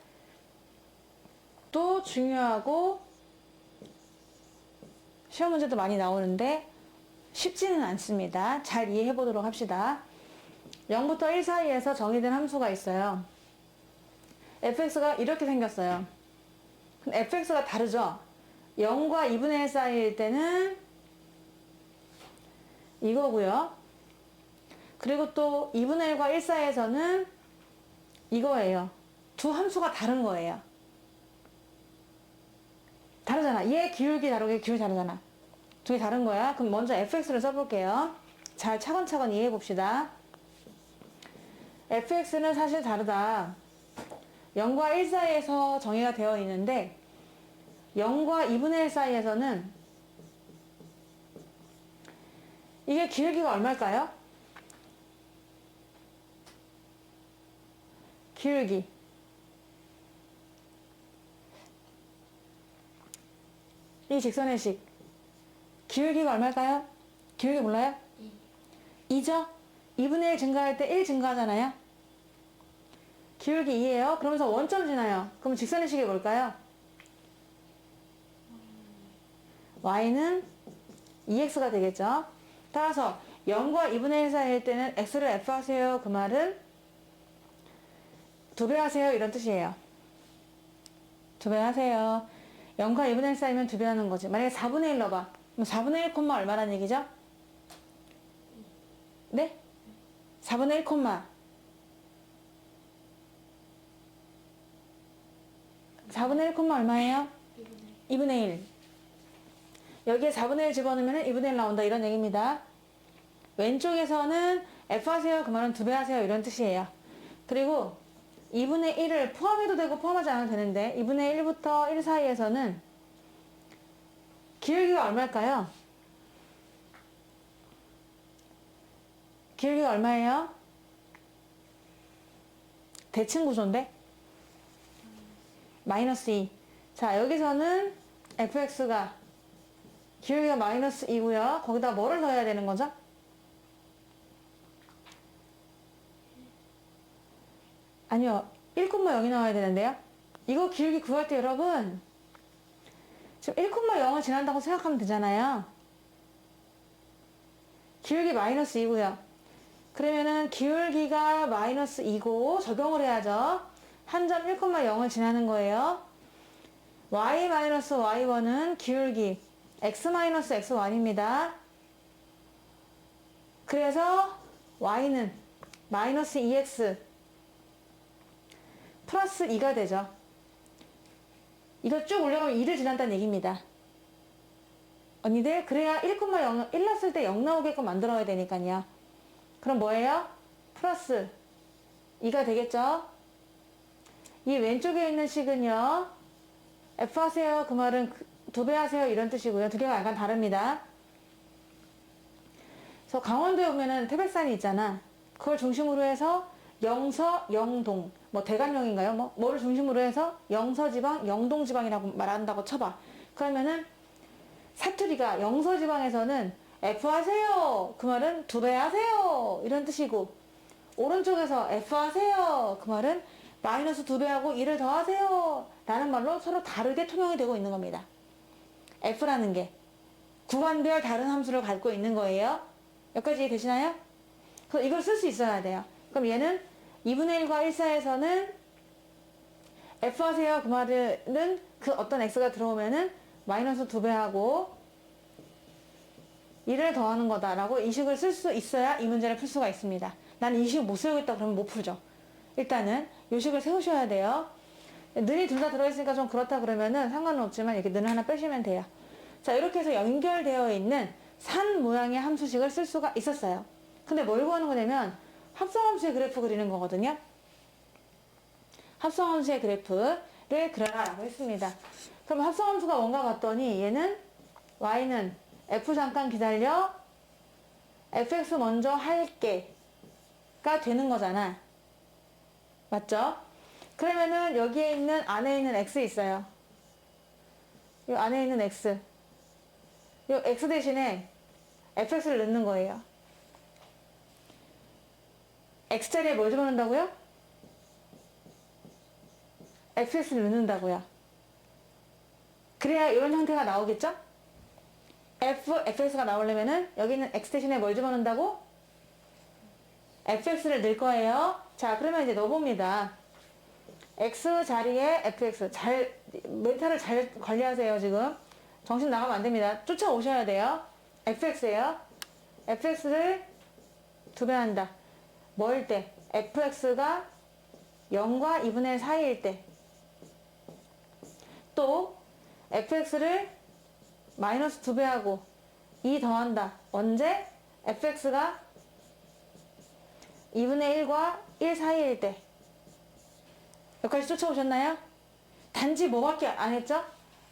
또 중요하고 시험 문제도 많이 나오는데 쉽지는 않습니다. 잘 이해해 보도록 합시다. 0부터 1 사이에서 정의된 함수가 있어요. fx가 이렇게 생겼어요. 근데 fx가 다르죠? 0과 2분의 1 사이일 때는 이거고요. 그리고 또 2분의 1과 1 사이에서는 이거예요. 두 함수가 다른 거예요. 다르잖아. 얘 기울기 다르고 얘 기울기 다르잖아. 두 개 다른 거야. 그럼 먼저 fx를 써볼게요. 잘 차근차근 이해해 봅시다. fx는 사실 다르다. 0과 1 사이에서 정의가 되어 있는데 0과 2분의 1 사이에서는 이게 기울기가 얼마일까요? 기울기 이 직선의 식 기울기가 얼마일까요? 기울기 몰라요? 2죠? 2분의 1 증가할 때 1 증가하잖아요. 기울기 2예요. 그러면서 원점 지나요. 그럼 직선의 식이 뭘까요? y는 2x가 되겠죠. 따라서 0과 2분의 1 사이일 때는 x를 f 하세요. 그 말은 2배 하세요. 이런 뜻이에요. 2배 하세요. 0과 2분의 1 사이면 2배 하는 거지. 만약에 4분의 1 넣어봐. 그럼 4분의 1 콤마 얼마란 얘기죠? 네? 4분의 1 콤마 4분의 1 콤마 얼마예요? 2분의 1. 여기에 4분의 1 집어넣으면 2분의 1 나온다 이런 얘기입니다. 왼쪽에서는 f 하세요. 그 말은 2배 하세요. 이런 뜻이에요. 그리고 2분의 1을 포함해도 되고 포함하지 않아도 되는데 2분의 1부터 1 사이에서는 기울기가 얼마일까요? 기울기가 얼마예요? 대칭 구조인데? 마이너스 2. 자, 여기서는 fx가 기울기가 마이너스 2고요. 거기다 뭐를 넣어야 되는 거죠? 아니요. 1,0이 나와야 되는데요. 이거 기울기 구할 때 여러분 지금 1,0을 지난다고 생각하면 되잖아요. 기울기 마이너스 2고요. 그러면은 기울기가 마이너스 2고 적용을 해야죠. 한 점 1,0을 지나는 거예요. y-y1은 기울기 x-x1입니다. 그래서 y는 마이너스 2x 플러스 2가 되죠. 이거 쭉 올려가면 2를 지난다는 얘기입니다. 언니들 그래야 1,0 1 넣었을 때 0 나오게끔 만들어야 되니까요. 그럼 뭐예요? 플러스 2가 되겠죠? 이 왼쪽에 있는 식은요. f 하세요. 그 말은 2배 하세요. 이런 뜻이고요. 두 개가 약간 다릅니다. 그래서 강원도에 보면은 태백산이 있잖아. 그걸 중심으로 해서 영서, 영동, 뭐 대관령인가요? 뭐를 중심으로 해서 영서지방, 영동지방이라고 말한다고 쳐봐. 그러면은 사투리가 영서지방에서는 F 하세요. 그 말은 2배 하세요. 이런 뜻이고 오른쪽에서 F 하세요. 그 말은 마이너스 2배 하고 1을 더하세요. 라는 말로 서로 다르게 통용이 되고 있는 겁니다. F라는 게 구간별 다른 함수를 갖고 있는 거예요. 여기까지 되시나요? 그래서 이걸 쓸 수 있어야 돼요. 그럼 얘는 2분의 1과 1 사이에서는 F 하세요. 그 말은 그 어떤 X가 들어오면은 마이너스 2배 하고 1을 더하는 거다라고 이 식을 쓸 수 있어야 이 문제를 풀 수가 있습니다. 난 이 식 못 세우겠다 그러면 못 풀죠. 일단은 이 식을 세우셔야 돼요. 는이 둘 다 들어있으니까 좀 그렇다 그러면은 상관은 없지만 이렇게 는 하나 빼시면 돼요. 자, 이렇게 해서 연결되어 있는 산 모양의 함수식을 쓸 수가 있었어요. 근데 뭘 구하는 거냐면 합성함수의 그래프 그리는 거거든요. 합성함수의 그래프를 그려라 라고 했습니다. 그럼 합성함수가 뭔가 봤더니 얘는 y는 f 잠깐 기다려 fx 먼저 할게가 되는 거잖아. 맞죠? 그러면은 여기에 있는 안에 있는 x 있어요. 이 안에 있는 x 요 x 대신에 fx를 넣는 거예요. x자리에 뭘 집어넣는다고요? fx를 넣는다고요. 그래야 이런 형태가 나오겠죠? fx가 나오려면은 여기는 x 대신에 뭘 집어넣는다고? fx를 넣을 거예요. 자, 그러면 이제 넣어봅니다. x 자리에 fx. 멘탈을 잘 관리하세요, 지금. 정신 나가면 안 됩니다. 쫓아오셔야 돼요. fx예요. fx를 2배 한다. 뭐일 때? fx가 0과 2분의 1 사이일 때. 또 fx를 마이너스 2배 하고 2 더한다. 언제? fx가 2분의 1과 1 사이일 때. 여기까지 쫓아오셨나요? 단지 뭐밖에 안 했죠?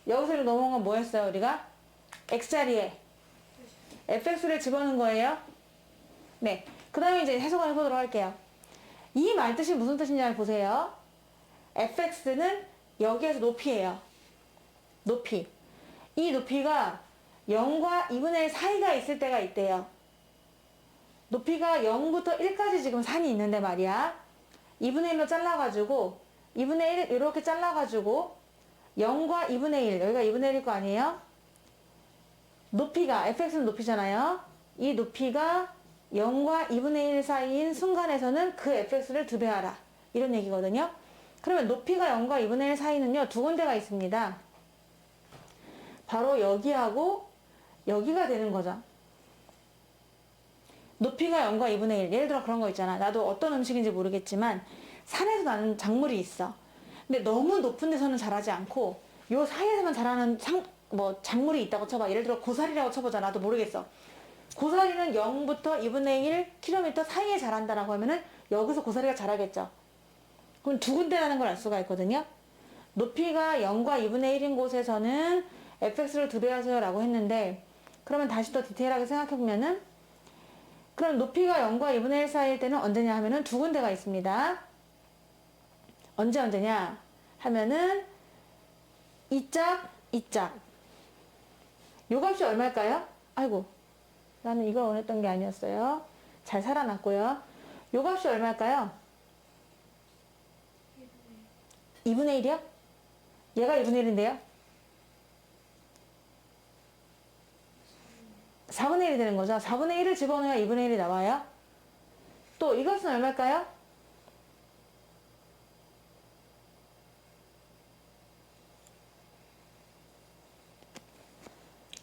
여기서 넘어온 건 뭐였어요, 우리가? x자리에 fx를 집어넣은 거예요. 네. 그 다음에 이제 해석을 해보도록 할게요. 이 말 뜻이 무슨 뜻인지 보세요. fx는 여기에서 높이예요. 높이. 이 높이가 0과 2분의 1 사이가 있을 때가 있대요. 높이가 0부터 1까지 지금 산이 있는데 말이야. 2분의 1로 잘라가지고 2분의 1 이렇게 잘라가지고 0과 2분의 1 여기가 2분의 1일 거 아니에요? 높이가 fx는 높이잖아요. 이 높이가 0과 2분의 1 사이인 순간에서는 그 fx를 2배 하라. 이런 얘기거든요. 그러면 높이가 0과 2분의 1 사이는요. 두 군데가 있습니다. 바로 여기하고 여기가 되는 거죠. 높이가 0과 2분의 1. 예를 들어 그런 거 있잖아. 나도 어떤 음식인지 모르겠지만 산에서 나는 작물이 있어. 근데 너무 높은 데서는 자라지 않고 요 사이에서만 자라는 작물이 있다고 쳐봐. 예를 들어 고사리라고 쳐보자. 나도 모르겠어. 고사리는 0부터 2분의 1 km 사이에 자란다라고 하면은 여기서 고사리가 자라겠죠. 그럼 두 군데라는 걸 알 수가 있거든요. 높이가 0과 2분의 1인 곳에서는 fx를 2배 하세요 라고 했는데, 그러면 다시 더 디테일하게 생각해보면은, 그럼 높이가 0과 2분의 1 사이일 때는 언제냐 하면은 두 군데가 있습니다. 언제냐 하면은 이 짝, 이 짝. 요 값이 얼마일까요? 아이고, 나는 이걸 원했던 게 아니었어요. 잘 살아났고요. 요 값이 얼마일까요? 2분의 1이요? 얘가 2분의 1인데요? 4분의 1이 되는 거죠. 4분의 1을 집어넣어야 2분의 1이 나와요. 또 이것은 얼마일까요?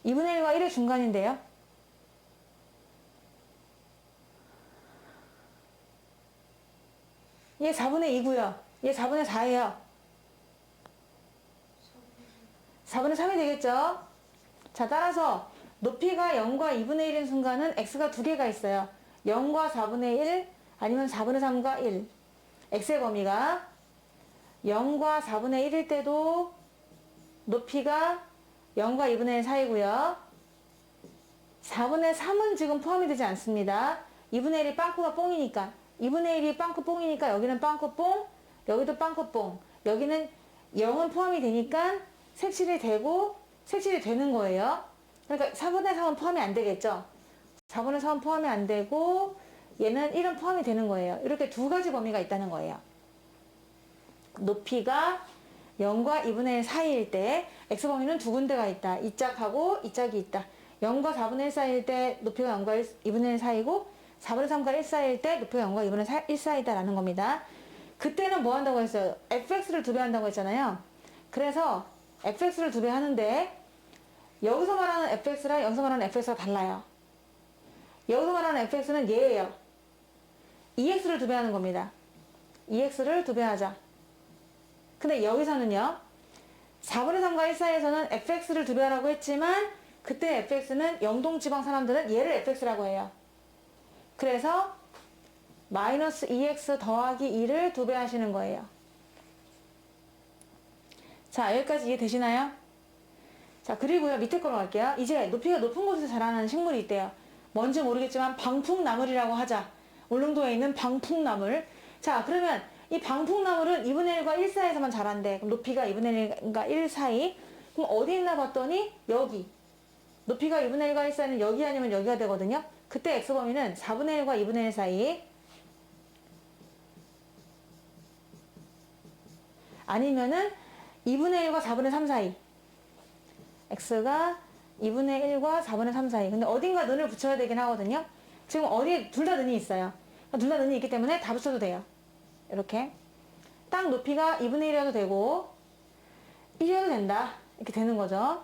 (2분의 1과 1의) 중간인데요. 얘 4분의 2고요. 얘 4분의 4예요. 4분의 3이 되겠죠? 자, 따라서 높이가 0과 2분의 1인 순간은 x가 두 개가 있어요. 0과 4분의 1 아니면 4분의 3과 1. x의 범위가 0과 4분의 1일 때도 높이가 0과 2분의 1 사이고요. 4분의 3은 지금 포함이 되지 않습니다. 2분의 1이 빵꾸가 뽕이니까. 2분의 1이 빵꾸 뽕이니까 여기는 빵꾸 뽕, 여기도 빵꾸 뽕. 여기는 0은 포함이 되니까 색칠이 되고 색칠이 되는 거예요. 그러니까 4분의 3은 포함이 안 되겠죠. 4분의 3은 포함이 안 되고 얘는 1은 포함이 되는 거예요. 이렇게 두 가지 범위가 있다는 거예요. 높이가 0과 2분의 1 사이일 때 x범위는 두 군데가 있다. 이 짝하고 이 짝이 있다. 0과 4분의 1 사이일 때 높이가 0과 2분의 1 사이고 4분의 3과 1 사이일 때 높이가 0과 2분의 1 사이다라는 겁니다. 그때는 뭐 한다고 했어요? fx를 2배 한다고 했잖아요. 그래서 fx를 2배 하는데 여기서 말하는 fx랑 여기서 말하는 fx가 달라요. 여기서 말하는 fx는 얘예요. ex를 2배 하는 겁니다. ex를 2배 하자. 근데 여기서는요. 4분의 3과 1 사이에서는 fx를 2배 하라고 했지만 그때 fx는 영동지방 사람들은 얘를 fx라고 해요. 그래서 마이너스 2x 더하기 2를 2배 하시는 거예요. 자, 여기까지 이해되시나요? 자, 그리고요, 밑에 거로 갈게요. 이제 높이가 높은 곳에서 자라는 식물이 있대요. 뭔지 모르겠지만 방풍나물이라고 하자. 울릉도에 있는 방풍나물. 자, 그러면 이 방풍나물은 2분의 1과 1 사이에서만 자란대. 그럼 높이가 2분의 1과 1 사이. 그럼 어디 있나 봤더니 여기. 높이가 2분의 1과 1 사이는 여기 아니면 여기가 되거든요. 그때 x범위는 4분의 1과 2분의 1 사이, 아니면은 2분의 1과 4분의 3 사이. x가 2분의 1과 4분의 3 사이. 근데 어딘가 는을 붙여야 되긴 하거든요. 지금 어디에 둘 다 는이 있어요. 둘 다 는이 있기 때문에 다 붙여도 돼요. 이렇게. 딱 높이가 2분의 1이어도 되고 1이어도 된다. 이렇게 되는 거죠.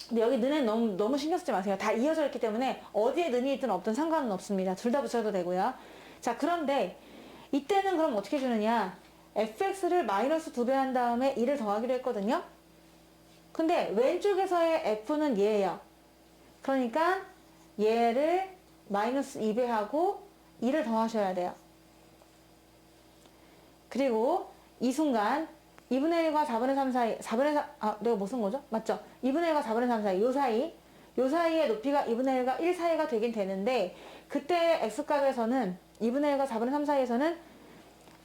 근데 여기 는에 너무 신경 쓰지 마세요. 다 이어져 있기 때문에 어디에 는이 있든 없든 상관은 없습니다. 둘 다 붙여도 되고요. 자, 그런데 이때는 그럼 어떻게 주느냐. fx를 마이너스 2배 한 다음에 2를 더하기로 했거든요. 근데 왼쪽에서의 f는 얘예요. 그러니까 얘를 마이너스 2배 하고 2를 더하셔야 돼요. 그리고 이 순간 2분의 1과 4분의 3 사이, 4분의 4, 내가 뭐 쓴 거죠? 맞죠? 2분의 1과 4분의 3 사이, 요 사이의 높이가 2분의 1과 1 사이가 되긴 되는데, 그때 x값에서는 2분의 1과 4분의 3 사이에서는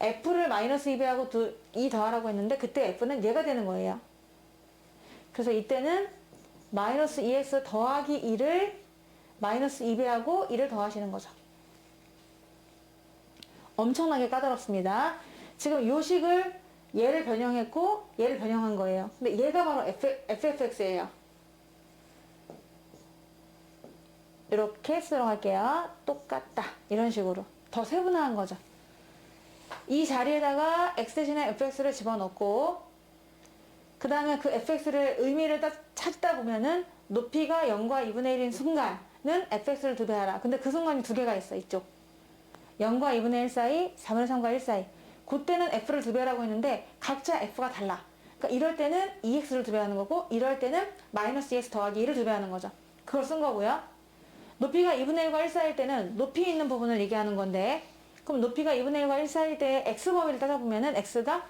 f를 마이너스 2배하고 2 더하라고 했는데, 그때 f는 얘가 되는 거예요. 그래서 이때는 마이너스 2x 더하기 2를 마이너스 2배하고 2를 더하시는 거죠. 엄청나게 까다롭습니다. 지금 요 식을 얘를 변형했고 얘를 변형한 거예요. 근데 얘가 바로 fx예요. 이렇게 쓰도록 할게요. 똑같다. 이런 식으로. 더 세분화한 거죠. 이 자리에다가 x 대신에 fx를 집어넣고, 그 다음에 그 fx를 의미를 딱 찾다 보면은 높이가 0과 2분의 1인 순간은 fx를 2배 하라. 근데 그 순간이 두 개가 있어. 이쪽. 0과 2분의 1 사이, 4분의 3과 1 사이. 그때는 f를 2배라고 했는데 각자 f가 달라. 그러니까 이럴 때는 2x를 2배 하는 거고, 이럴 때는 마이너스 2x 더하기 1을 2배 하는 거죠. 그걸 쓴 거고요. 높이가 2분의 1과 1 사이일 때는 높이 있는 부분을 얘기하는 건데, 그럼 높이가 2분의 1과 1 사이일 때 x범위를 따져보면은 x가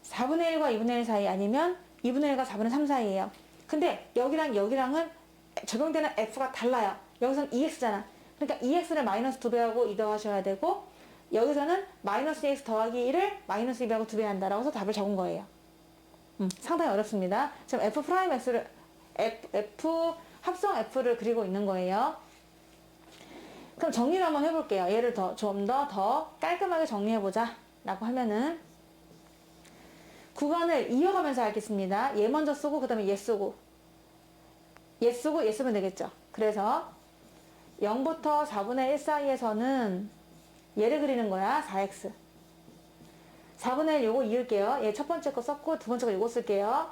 4분의 1과 2분의 1 사이, 아니면 2분의 1과 4분의 3 사이예요. 근데 여기랑 여기랑은 적용되는 f가 달라요. 여기서는 2x잖아. 그러니까 2x를 마이너스 2배하고 2 더하셔야 되고, 여기서는 마이너스 2x 더하기 1을 마이너스 2배하고 2배 한다라고 해서 답을 적은 거예요. 상당히 어렵습니다. 지금 f'x를 f 합성 f를 그리고 있는 거예요. 그럼 정리를 한번 해볼게요. 얘를 좀 더 깔끔하게 정리해보자 라고 하면은, 구간을 이어가면서 하겠습니다. 얘 먼저 쓰고 그 다음에 얘 쓰고 얘 쓰면 되겠죠. 그래서 0부터 4분의 1 사이에서는 얘를 그리는 거야. 4x. 4분의 1 요거 이을게요. 얘 첫 번째 거 썼고 두 번째 거 요거 쓸게요.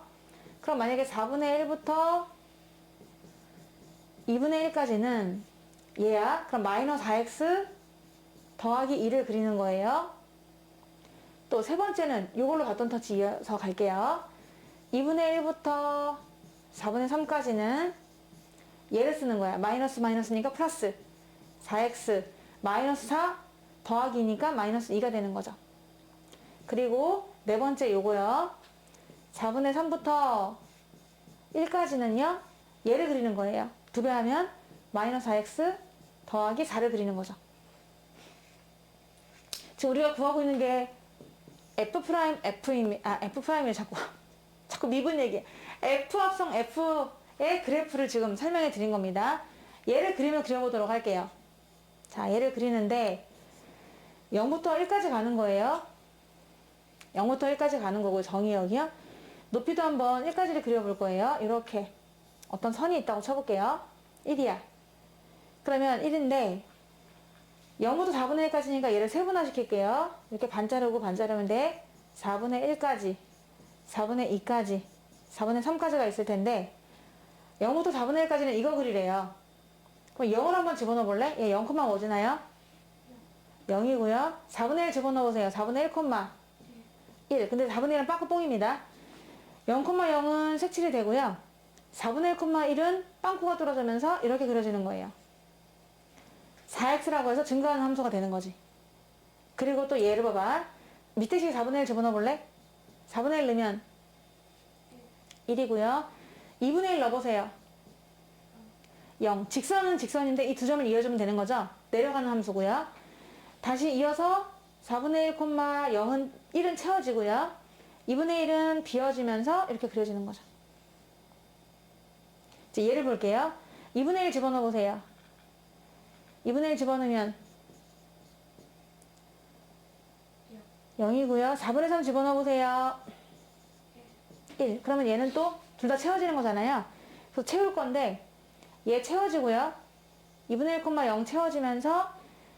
그럼 만약에 4분의 1부터 2분의 1까지는 얘야. 그럼 마이너스 4x 더하기 2를 그리는 거예요. 또 세 번째는 요걸로 바톤 터치 이어서 갈게요. 2분의 1부터 4분의 3까지는 얘를 쓰는 거야. 마이너스니까 플러스 4x 마이너스 4 더하기 2니까 마이너스 2가 되는 거죠. 그리고 네 번째 요거요. 4분의 3부터 1까지는요. 얘를 그리는 거예요. 2배 하면 마이너스 4x 더하기 4를 그리는 거죠. 지금 우리가 구하고 있는 게 F'이 자꾸 미분 얘기. F 합성 F의 그래프를 지금 설명해 드린 겁니다. 얘를 그림을 그려보도록 할게요. 자, 얘를 그리는데 0부터 1까지 가는 거예요. 0부터 1까지 가는 거고, 정의역이요. 높이도 한번 1까지를 그려볼 거예요. 이렇게 어떤 선이 있다고 쳐볼게요. 1이야. 그러면 1인데 0부터 4분의 1까지니까 얘를 세분화 시킬게요. 이렇게 반 자르면 돼. 4분의 1까지, 4분의 2까지, 4분의 3까지가 있을 텐데 0부터 4분의 1까지는 이거 그리래요. 그럼 0을 한번 집어넣어 볼래? 얘 0, 뭐 주나요? 0이고요. 4분의 1 집어넣어 보세요. 4분의 1, 근데 4분의 1은 빠꾸뽕입니다. 0,0은 색칠이 되고요. 4분의 1,1은 빵꾸가 뚫어지면서 이렇게 그려지는 거예요. 4x라고 해서 증가하는 함수가 되는 거지. 그리고 또 얘를 봐봐. 밑에 식에 4분의 1 집어넣어 볼래? 4분의 1 넣으면 1이고요. 2분의 1 넣어보세요. 0. 직선은 직선인데 이 두 점을 이어주면 되는 거죠. 내려가는 함수고요. 다시 이어서 4분의 1, 0은 1은 채워지고요. 2분의 1은 비워지면서 이렇게 그려지는 거죠. 이제 얘를 볼게요. 2분의 1 집어넣어 보세요. 2분의 1 집어넣으면 0이고요. 4분의 3 집어넣어 보세요. 1. 그러면 얘는 또 둘 다 채워지는 거잖아요. 그래서 채울 건데 얘 채워지고요. 2분의 1,0 채워지면서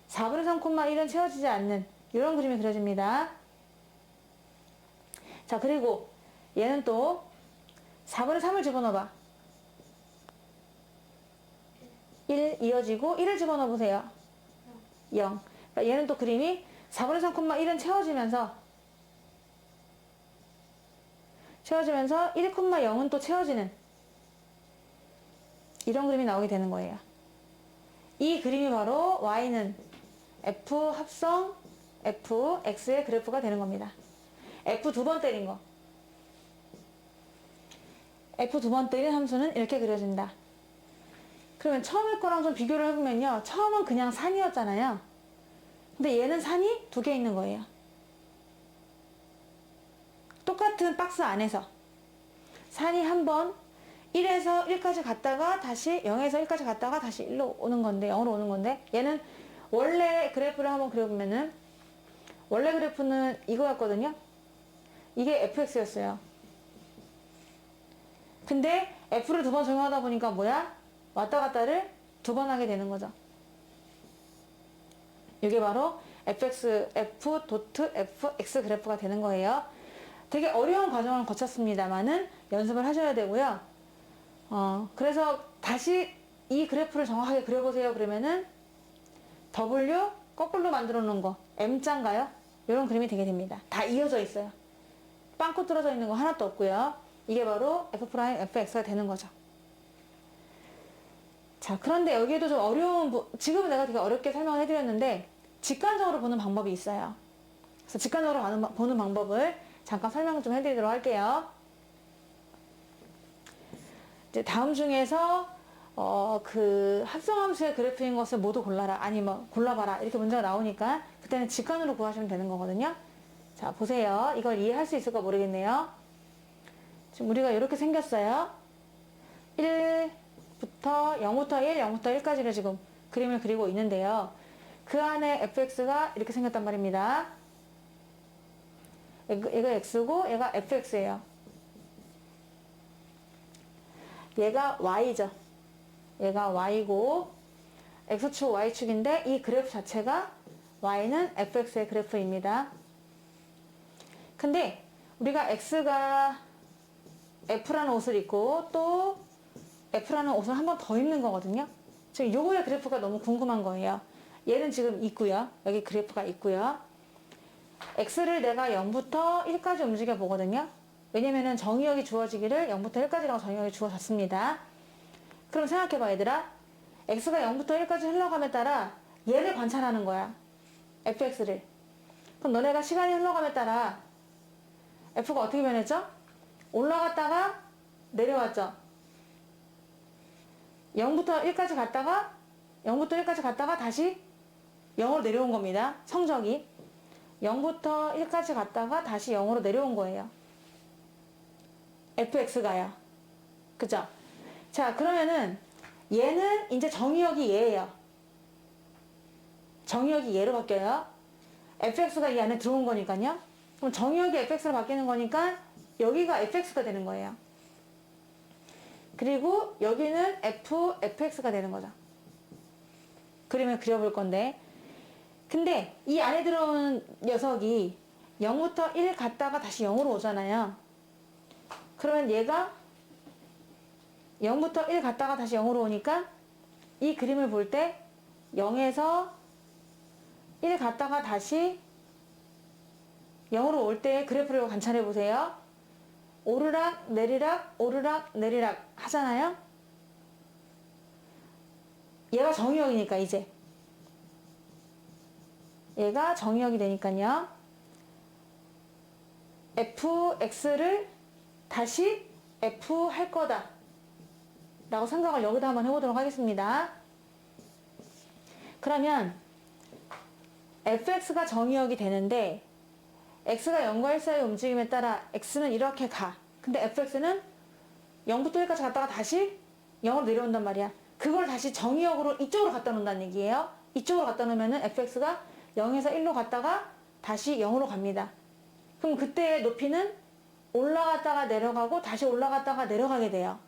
4분의 3,1은 채워지지 않는 이런 그림이 그려집니다. 자, 그리고 얘는 또 4분의 3을 집어넣어봐. 1 이어지고 1을 집어넣어 보세요. 0. 그러니까 얘는 또 그림이 4분의 3,1은 채워지면서 1,0은 또 채워지는 이런 그림이 나오게 되는 거예요. 이 그림이 바로 y는 f 합성 fx의 그래프가 되는 겁니다. f 두 번 때린 거. f 두 번 때린 함수는 이렇게 그려진다. 그러면 처음에 거랑 좀 비교를 해보면요. 처음은 그냥 산이었잖아요. 근데 얘는 산이 두 개 있는 거예요. 똑같은 박스 안에서 산이 한 번 1에서 1까지 갔다가 다시 0에서 1까지 갔다가 다시 1로 오는 건데 0으로 오는 건데 얘는 원래 그래프를 한번 그려보면은 원래 그래프는 이거였거든요. 이게 fx였어요. 근데 f를 두 번 적용하다 보니까 뭐야? 왔다 갔다를 두 번 하게 되는 거죠. 이게 바로 f.fx 그래프가 되는 거예요. 되게 어려운 과정을 거쳤습니다만은 연습을 하셔야 되고요. 그래서 다시 이 그래프를 정확하게 그려보세요. 그러면은 W 거꾸로 만들어 놓은 거 M자인가요? 이런 그림이 되게 됩니다. 다 이어져 있어요. 빵꾸 뚫어져 있는 거 하나도 없고요. 이게 바로 F'Fx가 되는 거죠. 자, 그런데 여기에도 좀 어려운, 지금은 내가 되게 어렵게 설명을 해드렸는데 직관적으로 보는 방법이 있어요. 그래서 직관적으로 보는 방법을 잠깐 설명 좀 해드리도록 할게요. 이제 다음 중에서 그 합성함수의 그래프인 것을 모두 골라라. 아니 뭐 골라봐라. 이렇게 문제가 나오니까 그때는 직관으로 구하시면 되는 거거든요. 자, 보세요. 이걸 이해할 수 있을까 모르겠네요. 지금 우리가 이렇게 생겼어요. 0부터 1, 0부터 1까지를 지금 그림을 그리고 있는데요. 그 안에 fx가 이렇게 생겼단 말입니다. 얘가 x고 얘가 fx예요. 얘가 y죠. 얘가 y고 x축 y축인데 이 그래프 자체가 y는 fx의 그래프입니다. 근데 우리가 x가 f라는 옷을 입고 또 f라는 옷을 한 번 더 입는 거거든요. 지금 요거의 그래프가 너무 궁금한 거예요. 얘는 지금 있고요. 여기 그래프가 있고요. x를 내가 0부터 1까지 움직여 보거든요. 왜냐면은 정의역이 주어지기를 0부터 1까지라고 정의역이 주어졌습니다. 그럼 생각해봐 얘들아. x가 0부터 1까지 흘러감에 따라 얘를 관찰하는 거야. fx를. 그럼 너네가 시간이 흘러감에 따라 f가 어떻게 변했죠? 올라갔다가 내려왔죠. 0부터 1까지 갔다가 다시 0으로 내려온 겁니다. 성적이 0부터 1까지 갔다가 다시 0으로 내려온 거예요. fx가요. 그죠? 자, 그러면은 얘는 이제 정의역이 얘예요. 정의역이 얘로 바뀌어요. fx가 이 안에 들어온 거니까요. 그럼 정의역이 fx로 바뀌는 거니까 여기가 fx가 되는 거예요. 그리고 여기는 fx가 되는 거죠. 그림을 그려볼 건데 근데 이 안에 들어온 녀석이 0부터 1 갔다가 다시 0으로 오잖아요. 그러면 얘가 0부터 1 갔다가 다시 0으로 오니까 이 그림을 볼 때 0에서 1 갔다가 다시 0으로 올 때의 그래프를 관찰해 보세요. 오르락 내리락 오르락 내리락 하잖아요. 얘가 정의역이니까 이제 얘가 정의역이 되니까요. fx를 다시 f 할 거다 라고 생각을 여기다 한번 해보도록 하겠습니다. 그러면 fx가 정의역이 되는데 x가 0과 1 사이의 움직임에 따라 x는 이렇게 가. 근데 fx는 0부터 1까지 갔다가 다시 0으로 내려온단 말이야. 그걸 다시 정의역으로 이쪽으로 갖다 놓는다는 얘기예요. 이쪽으로 갖다 놓으면은 fx가 0에서 1로 갔다가 다시 0으로 갑니다. 그럼 그때의 높이는 올라갔다가 내려가고 다시 올라갔다가 내려가게 돼요.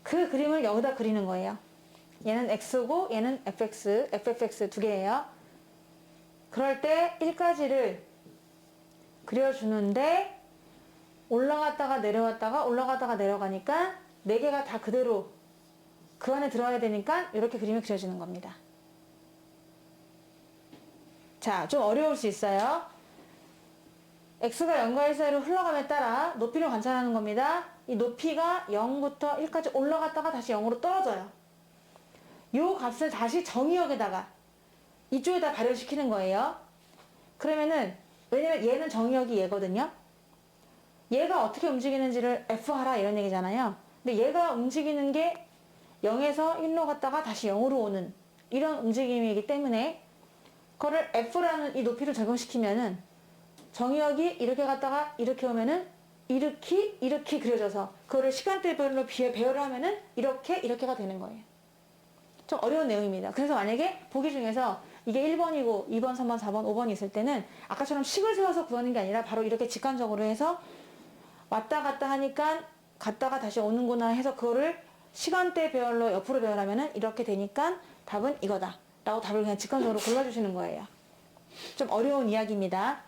그 그림을 여기다 그리는 거예요. 얘는 x고 얘는 fx 두 개예요. 그럴 때 1까지를 그려주는데 올라갔다가 내려왔다가 올라갔다가 내려가니까 4개가 다 그대로 그 안에 들어가야 되니까 이렇게 그림이 그려지는 겁니다. 자, 좀 어려울 수 있어요. x가 0과 1 사이로 흘러감에 따라 높이를 관찰하는 겁니다. 이 높이가 0부터 1까지 올라갔다가 다시 0으로 떨어져요. 이 값을 다시 정의역에다가 이쪽에다 발현시키는 거예요. 그러면은 왜냐면 얘는 정의역이 얘거든요. 얘가 어떻게 움직이는지를 F 하라 이런 얘기잖아요. 근데 얘가 움직이는 게 0에서 1로 갔다가 다시 0으로 오는 이런 움직임이기 때문에 그거를 F라는 이 높이를 적용시키면은 정의역이 이렇게 갔다가 이렇게 오면은 이렇게 그려져서 그거를 시간대별로 배열을 하면은 이렇게가 되는 거예요. 좀 어려운 내용입니다. 그래서 만약에 보기 중에서 이게 1번이고 2번, 3번, 4번, 5번이 있을 때는 아까처럼 식을 세워서 구하는 게 아니라 바로 이렇게 직관적으로 해서 왔다 갔다 하니까 갔다가 다시 오는구나 해서 그거를 시간대 배열로 옆으로 배열하면은 이렇게 되니까 답은 이거다 라고 답을 그냥 직관적으로 골라주시는 거예요. 좀 어려운 이야기입니다.